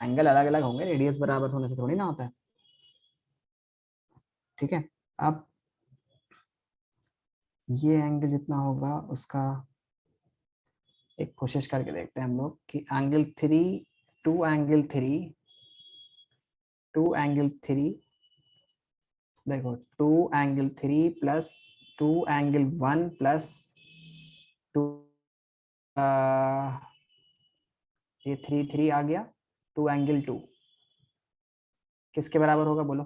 एंगल अलग अलग होंगे, रेडियस बराबर होने से थोड़ी ना होता है। ठीक है, अब ये एंगल जितना होगा उसका एक कोशिश करके देखते हैं हम लोग कि एंगल 3, टू एंगल 3 देखो 2 एंगल 3 प्लस 2 एंगल 1 प्लस 2 ये 3 आ गया 2 एंगल 2 किसके बराबर होगा बोलो।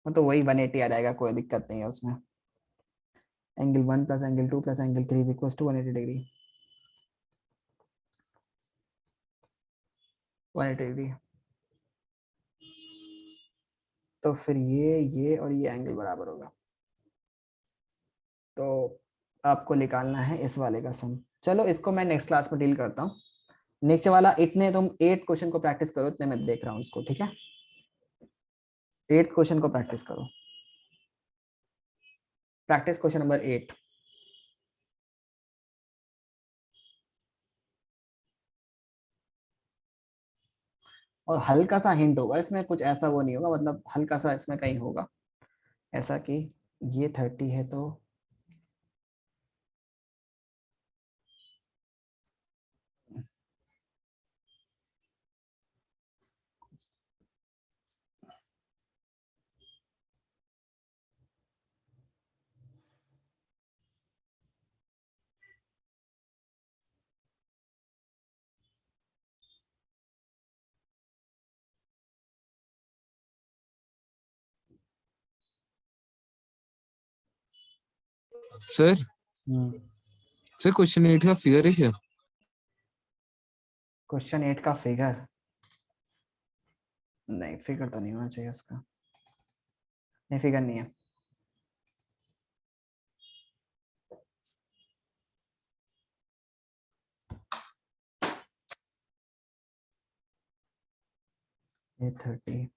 तो वही 180 आ जाएगा, कोई दिक्कत नहीं है उसमें। Angle 1 plus angle 2 plus angle 3 is equal to 180 degree, 180 degree. तो फिर ये और ये एंगल बराबर होगा। तो आपको निकालना है इस वाले का सम। चलो इसको मैं नेक्स्ट क्लास में डील करता हूँ। नेक्स्ट वाला इतने तुम 8 क्वेश्चन को प्रैक्टिस करो, इतने मैं देख रहा हूँ इसको, ठीक है। 8 क्वेश्चन को प्रैक्टिस करो। Practice question number 8। और हल्का सा हिंट होगा इसमें, कुछ ऐसा वो नहीं होगा, मतलब हल्का सा इसमें कहीं होगा ऐसा कि ये 30 है तो सर सर क्वेश्चन 8 का फिगर है क्या? क्वेश्चन 8 का फिगर नहीं, फिगर तो नहीं होना चाहिए उसका, नहीं फिगर नहीं है। ये 30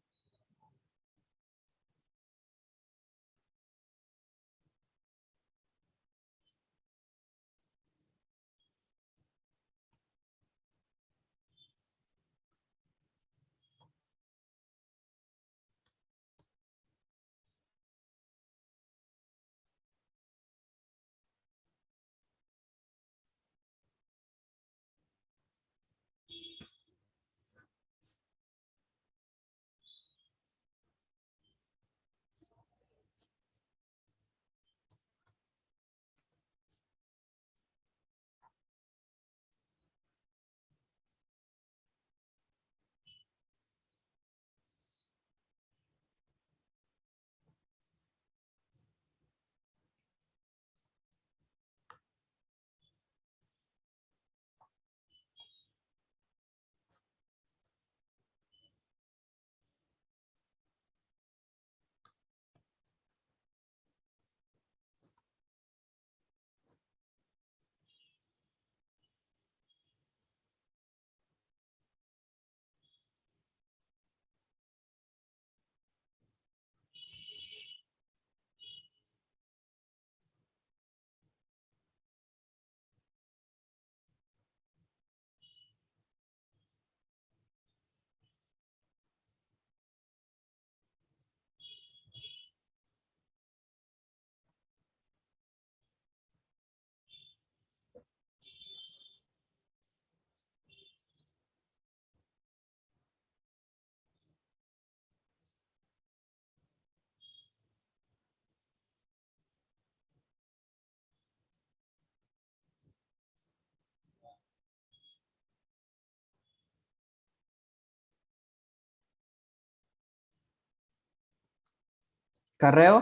कर रहे हो?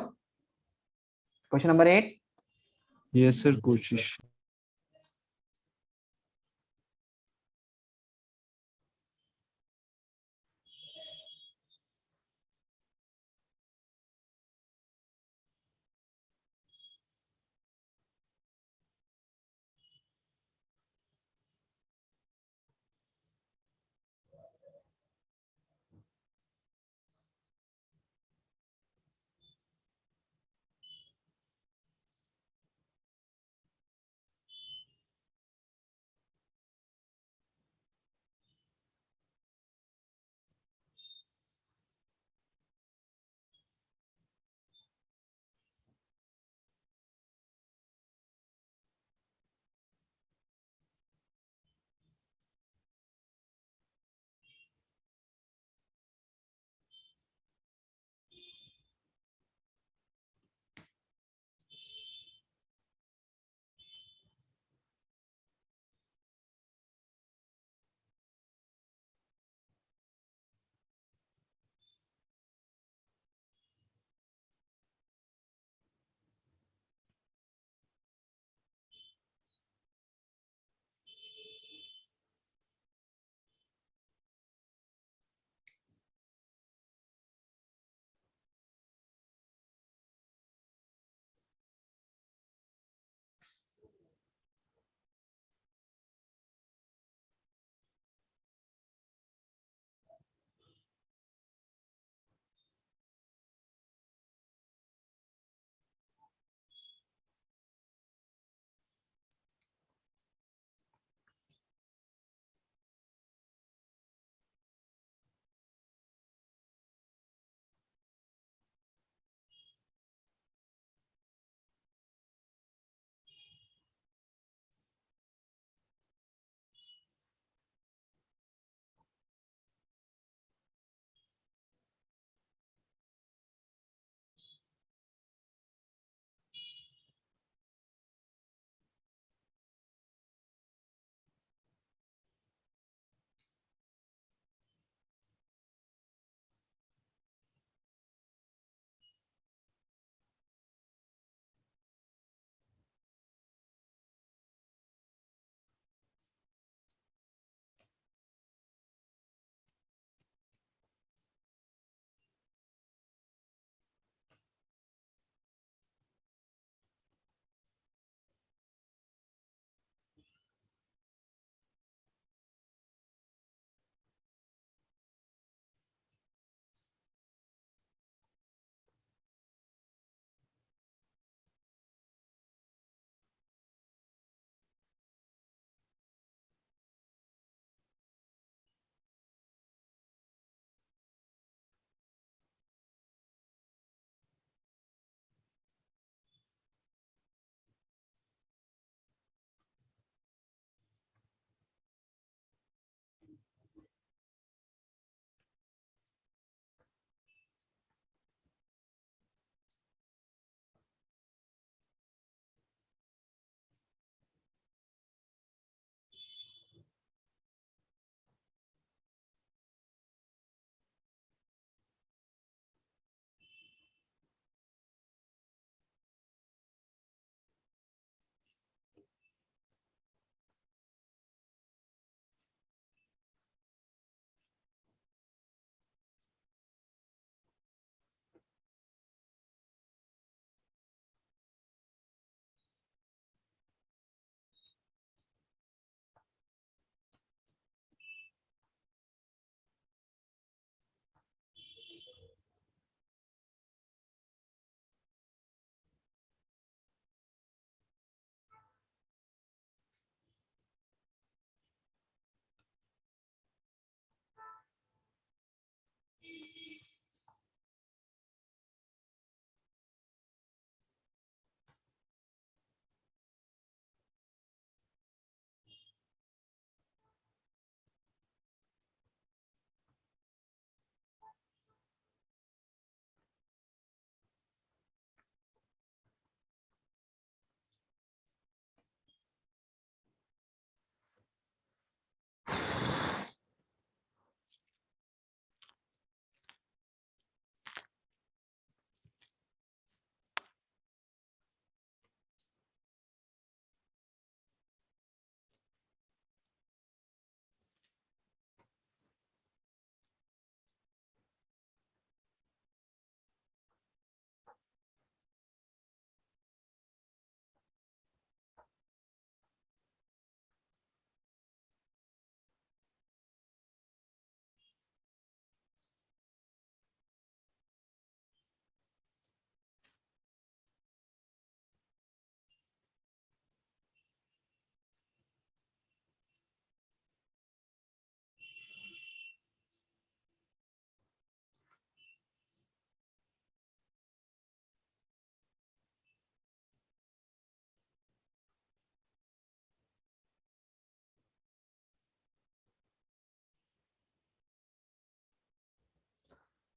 Question number 8। यस सर, कोशिश।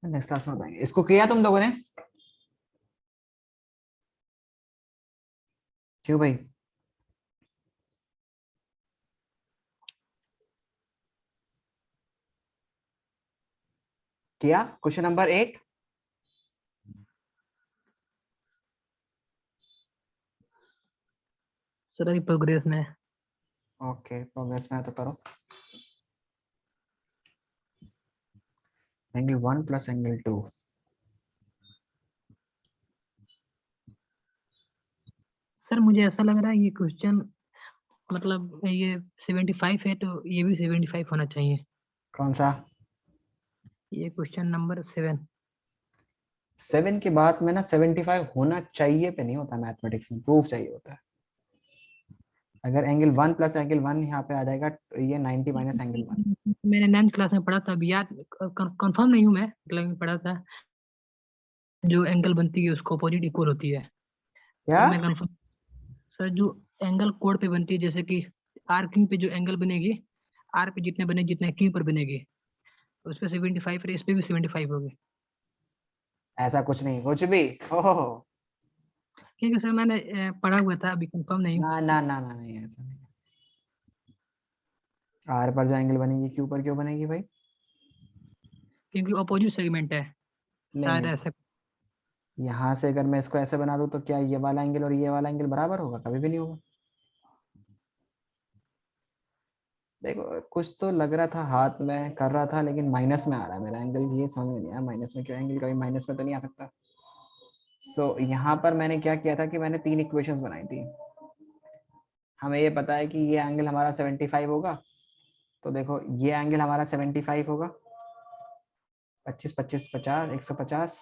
नेक्स्ट क्लास में बताएंगे। इसको किया तुम लोगों ने? क्यों भाई? किया क्वेश्चन नंबर 8? सर अभी प्रोग्रेस में है। ओके, प्रोग्रेस में है तो करो। Angle 1 plus angle 2। सर मुझे ऐसा लग रहा है ये क्वेश्चन मतलब ये 75 है तो ये भी 75 होना चाहिए। कौन सा? ये क्वेश्चन नंबर 7। 7 के बाद में ना 75 होना चाहिए पे नहीं होता, मैथमेटिक्स में प्रूफ चाहिए होता है। अगर एंगल 1 प्लस एंगल 1 यहाँ पे आ जाएगा तो ये 90 माइनस एंगल 1। मैंने 9th क्लास में पढ़ा था, अभी याद कंफर्म नहीं हूँ मैं, मतलब पढ़ा था जो एंगल बनती है उसको अपोजिट इक्वल होती है। क्या? अब मैं कंफर्म सर, जो एंगल कोड पे बनती है जैसे कि आर क्यू पे जो एंगल बनेगी, आर पे जितने बने जितने क्यू पर बनेगी, तो उस पे 75 है, इस पे भी 75 होगी। ऐसा कुछ नहीं, कुछ भी। ओहो, क्योंकि सर मैंने पढ़ा हुआ था, अभी कंफर्म नहीं हूँ। ना ना ना ना, नहीं ऐसा नहीं। आर पर जो एंगल बनेगी क्यू पर क्यों बनेगी भाई? क्योंकि अपोजिट सेगमेंट है, नहीं शायद नहीं, ऐसा। यहाँ से अगर मैं इसको ऐसे बना दूं तो क्या ये वाला एंगल और ये वाला एंगल बराबर होगा? कभी भी नहीं होगा। देखो कुछ तो लग रहा था, हाथ में कर रहा था, लेकिन माइनस में आ रहा है मेरा एंगल, ये समझ में नहीं आया माइनस में क्यों। एंगल कभी माइनस में तो नहीं आ सकता। सो यहाँ पर मैंने क्या किया था कि मैंने 3 इक्वेशंस बनाई थी। हमें ये पता है कि ये एंगल हमारा 75 होगा, तो देखो ये एंगल हमारा 75 होगा। 25 25 50 150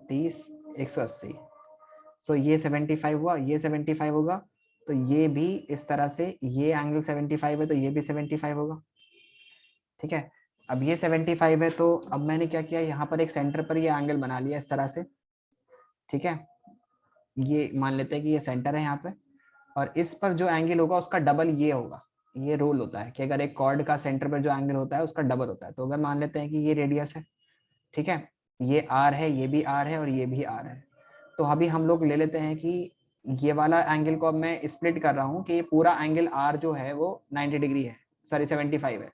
30 180। सो ये 75 हुआ, ये 75 होगा, तो ये भी इस तरह से, ये एंगल 75 है तो ये भी 75 होगा। ठीक है, अब ये 75 है तो अब मैंने क्या किया, यहाँ पर एक सेंटर पर ये एंगल बना लिया इस तरह से। ठीक है, ये मान लेते हैं कि ये सेंटर है यहाँ पे, और इस पर जो एंगल होगा उसका डबल ये होगा। ये रूल होता है कि अगर एक कॉर्ड का सेंटर पर जो एंगल होता है उसका डबल होता है। तो अगर मान लेते हैं कि ये रेडियस है, ठीक है, ये आर है, ये भी आर है और ये भी आर है, तो अभी हम लोग ले लेते हैं कि ये वाला एंगल को अब मैं स्प्लिट कर रहा हूँ कि ये पूरा एंगल आर जो है वो 90 डिग्री है, सॉरी 75 है।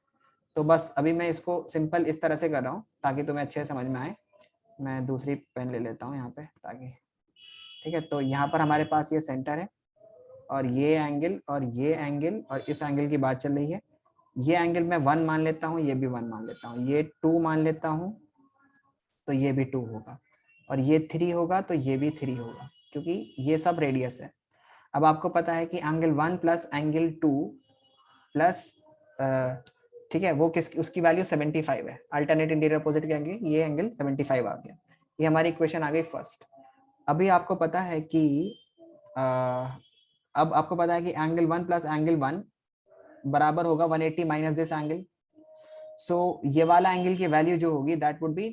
तो बस अभी मैं इसको सिंपल इस तरह से कर रहा हूँ ताकि तुम्हें अच्छे से समझ में आए। मैं दूसरी पेन ले लेता हूँ यहाँ पे ताकि, ठीक है, तो यहाँ पर हमारे पास ये सेंटर है और ये एंगल और ये एंगल और इस एंगल की बात चल रही है। ये एंगल मैं 1 मान लेता हूँ, ये भी 1 मान लेता हूँ, ये 2 मान लेता हूँ तो ये भी 2 होगा, और ये 3 होगा तो ये भी 3 होगा, क्योंकि ये सब रेडियस है। अब आपको पता है कि एंगल 1 प्लस एंगल 2 प्लस, ठीक है, वो किस, उसकी वैल्यू 75 है। अल्टरनेट इंटीरियर अपोजिट के एंगल, ये एंगल 75 आ गया। ये हमारी इक्वेशन आ गई फर्स्ट। अभी आपको पता है कि अब आपको पता है कि एंगल 1 प्लस एंगल 1 बराबर होगा 180 माइनस दिस एंगल। सो ये वाला एंगल की वैल्यू जो होगी दैट वुड बी,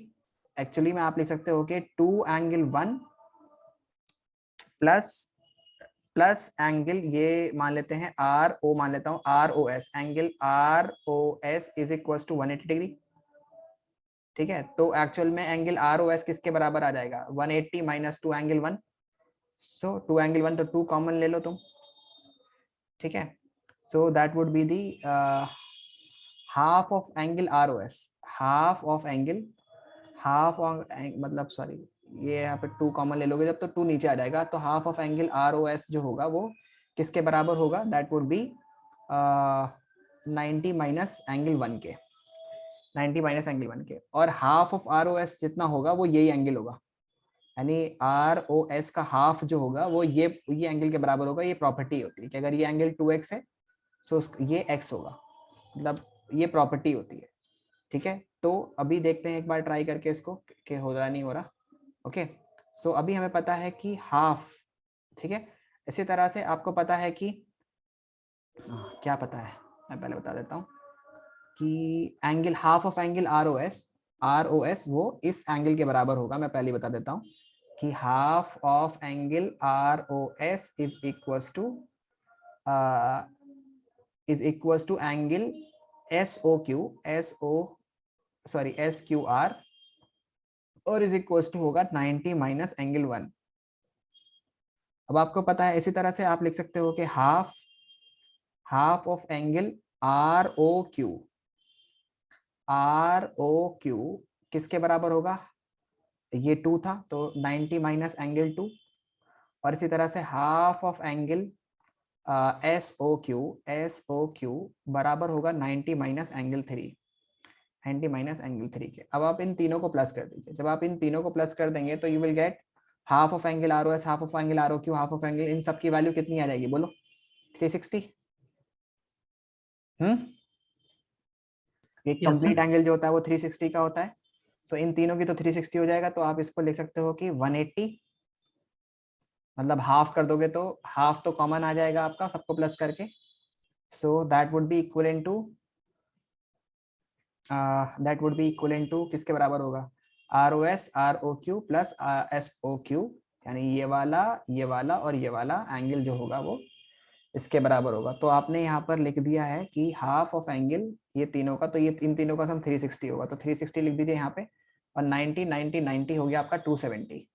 एक्चुअली में आप लिख सकते हो कि 2 एंगल 1 प्लस प्लस एंगल, ये मान लेते हैं आर ओ, मान लेता हूं R O S, angle R O S is equal to 180 degree. ठीक है, तो एक्चुअल में एंगल आर ओ एस किसके बराबर आ जाएगा? 180 माइनस 2 एंगल 1। सो 2 एंगल 1 तो 2 कॉमन ले लो तुम। ठीक है, so that would be the half of angle R O S, half of angle, half of मतलब सॉरी, ये यहाँ पे 2 कॉमन ले लोगे जब तो 2 नीचे आ जाएगा, तो half of angle R O S जो होगा वो किसके बराबर होगा? That would be 90 minus angle 1 के, 90 माइनस एंगल 1 के, और half of R O S जितना होगा वो यही एंगल होगा, यानी आर ओ एस का हाफ जो होगा वो ये एंगल के बराबर होगा। ये प्रॉपर्टी होती है कि अगर ये एंगल 2x है सो ये x होगा, मतलब ये प्रॉपर्टी होती है। ठीक है, तो अभी देखते हैं एक बार ट्राई करके इसको कि हो रहा नहीं हो रहा। ओके, सो अभी हमें पता है कि हाफ, ठीक है, इसी तरह से आपको पता है कि क्या पता है, मैं पहले बता देता हूँ कि angle, half of angle R O S वो इस एंगल के बराबर होगा। मैं पहले बता देता हूँ कि half of angle R O S is equals to angle S O Q, S Q R और इज इक्वल टू होगा 90 माइनस एंगल 1। अब आपको पता है इसी तरह से आप लिख सकते हो कि half of angle R O Q, R O Q किसके बराबर होगा, ये 2 था तो 90 माइनस एंगल 2, और इसी तरह से half of angle S O Q बराबर होगा 90 माइनस एंगल 3, 90 माइनस एंगल 3 के। अब आप इन तीनों को प्लस कर दीजिए, जब आप इन तीनों को प्लस कर देंगे तो you will get half of angle R O S, half of angle R O Q, half of angle, इन सब की वैल्यू कितनी आ जाएगी बोलो, 360। एक Yes, कंप्लीट sir. एंगल जो होता है वो 360 का होता है। सो इन तीनों की तो 360 हो जाएगा, तो आप इसको लिख सकते हो कि 180, मतलब हाफ कर दोगे तो हाफ तो कॉमन आ जाएगा आपका सबको प्लस करके। So that would be equivalent to किसके बराबर होगा, R O Q plus S O Q, यानी ये वाला और ये वाला एंगल जो होगा वो इसके बराबर होगा। तो आपने यहाँ पर लिख दिया है कि हाफ ऑफ एंगल ये तीनों का, तो ये इन तीनों का सम 360 होगा, तो 360 लिख दीजिए यहाँ पे, और 90 90 90 हो गया आपका 270।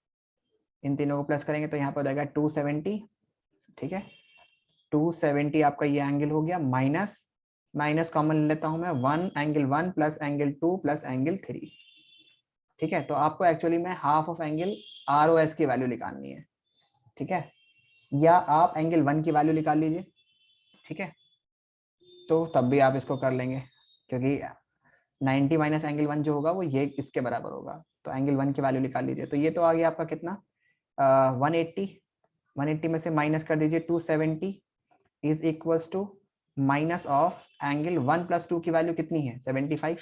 इन तीनों को प्लस करेंगे तो यहाँ पर हो जाएगा 270, ठीक है। 270 आपका ये एंगल हो गया, माइनस कॉमन लेता हूं मैं, 1 angle 1 plus angle 2 plus angle 3, ठीक है। तो आपको एक्चुअली में half of angle R O S की वैल्यू निकालनी है, ठीक है, या आप एंगल 1 की वैल्यू निकाल लीजिए, ठीक है। तो तब भी आप इसको कर लेंगे, क्योंकि 90 माइनस एंगल 1 जो होगा वो ये इसके बराबर होगा, तो एंगल 1 की वैल्यू निकाल लीजिए। तो ये तो आ गया आपका कितना, 180 में से माइनस कर दीजिए 270 is equals to minus of angle 1 plus 2 की वैल्यू कितनी है, 75,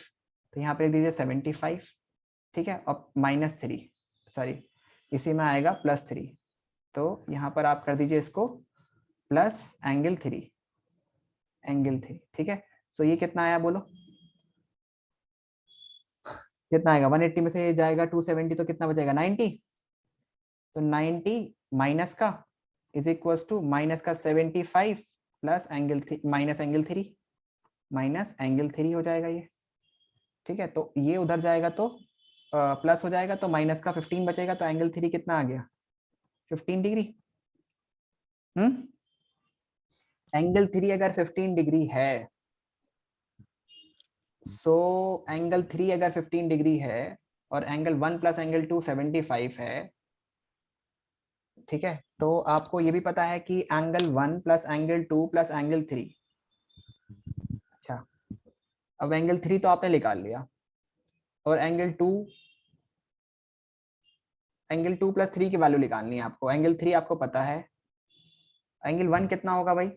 तो यहाँ पे लिख दीजिए 75, ठीक है, और माइनस 3, सॉरी इसी में आएगा +3, तो यहाँ पर आप कर दीजिए इसको प्लस एंगल 3, ठीक है। सो ये कितना आया बोलो, कितना आएगा, 180 में से जाएगा 270 तो कितना बचेगा 90, तो 90 माइनस का इज इक्वल्स टू माइनस का 75 प्लस एंगल माइनस एंगल 3 हो जाएगा ये, ठीक है। तो ये उधर जाएगा तो प्लस हो जाएगा, तो माइनस का 15 बचेगा, तो एंगल 3 कितना आ गया 15 डिग्री। एंगल 3 अगर 15 डिग्री है, सो एंगल 3 अगर 15 डिग्री है और एंगल 1 प्लस एंगल 2 75 है, ठीक है, तो आपको ये भी पता है कि angle 1 plus angle 2 plus angle 3, अच्छा अब एंगल 3 तो आपने निकाल लिया, और एंगल 2 प्लस 3 की वैल्यू निकालनी है आपको। एंगल 3 आपको पता है, एंगल 1 कितना होगा भाई,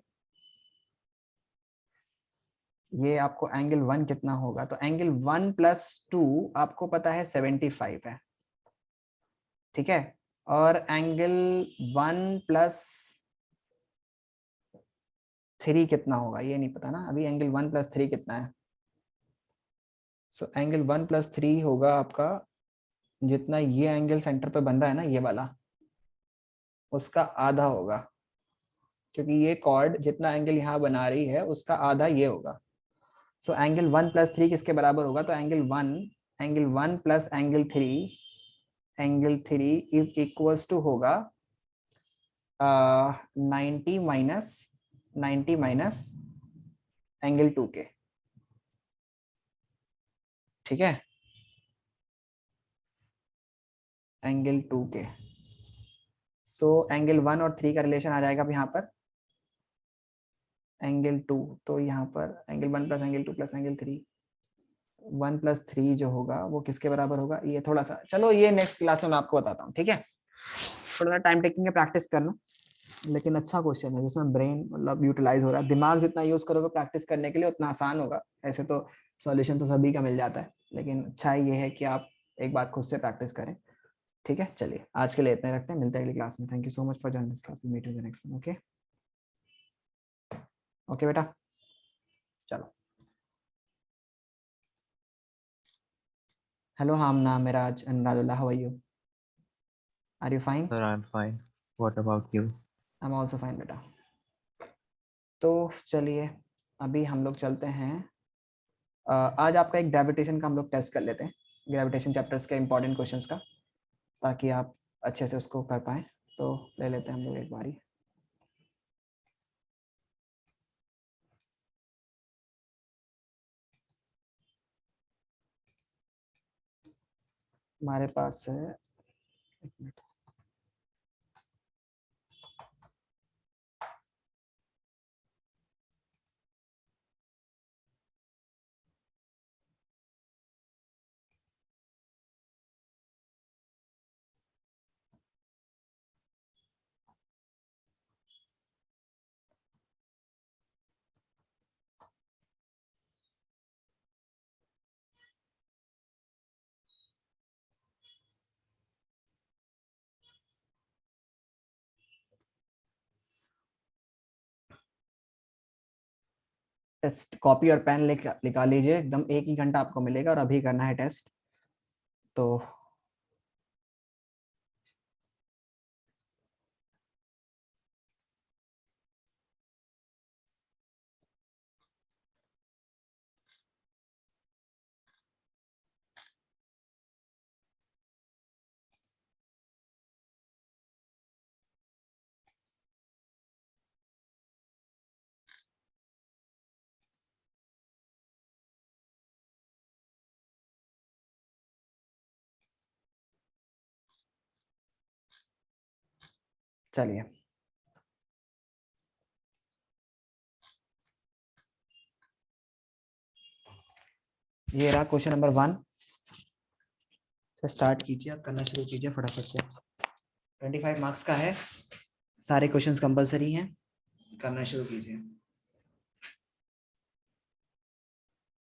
ये आपको एंगल 1 कितना होगा, तो एंगल 1 प्लस 2 आपको पता है 75 है, ठीक है, और एंगल 1 प्लस 3 कितना होगा ये नहीं पता ना अभी, एंगल 1 प्लस 3 कितना है, सो एंगल 1 प्लस 3 होगा आपका जितना ये एंगल सेंटर पे बन रहा है ना ये वाला, उसका आधा होगा, क्योंकि ये कॉर्ड जितना एंगल यहाँ बना रही है उसका आधा ये होगा। सो एंगल 1 प्लस 3 किसके बराबर होगा, तो angle 1 plus angle 3 is equals to होगा 90 माइनस एंगल 2 के, ठीक है, एंगल 2 के। सो एंगल 1 और 3 का रिलेशन आ जाएगा अब यहाँ पर एंगल 2, तो यहाँ पर angle 1 plus angle 2 plus angle 3, 1 plus 3 जो होगा वो किसके बराबर होगा, ये थोड़ा सा चलो ये नेक्स्ट क्लास में मैं आपको बताता हूँ, ठीक है। थोड़ा सा टाइम टेकिंग है, प्रैक्टिस करना, लेकिन अच्छा क्वेश्चन है जिसमें ब्रेन मतलब यूटिलाइज हो रहा है, दिमाग जितना यूज करोगे प्रैक्टिस करने के लिए उतना आसान होगा। ऐसे तो सॉल्यूशन तो सभी का मिल जाता है, लेकिन अच्छा ये है कि आप एक बार खुद से प्रैक्टिस करें, ठीक है। चलिए आज के लिए इतने रखते हैं, मिलते हैं अगली क्लास में। Thank you so much for joining this class, meet you in the next one. Okay okay बेटा, चलो। हेलो हामना, मिराज, अनुराधुल्ला, how are you? Are you fine? Sir, I'm fine. What about you? I am also fine बेटा। तो चलिए अभी हम लोग चलते हैं, आज आपका एक डेबिटेशन का हम लोग टेस्ट कर लेते हैं, ग्रेविटेशन चैप्टर्स के इंपॉर्टेंट क्वेश्चंस का, ताकि आप अच्छे से उसको कर पाए। तो ले लेते हैं हम लोग एक बारी। हमारे पास है, एक मिनट, टेस्ट कॉपी और पेन निकाल लीजिए, एकदम 1 ही घंटा आपको मिलेगा और अभी करना है टेस्ट। तो चलिए, ये रहा क्वेश्चन नंबर 1 से स्टार्ट कीजिए, आप करना शुरू कीजिए फटाफट से। 25 मार्क्स का है, सारे क्वेश्चंस कंपलसरी हैं, करना शुरू कीजिए।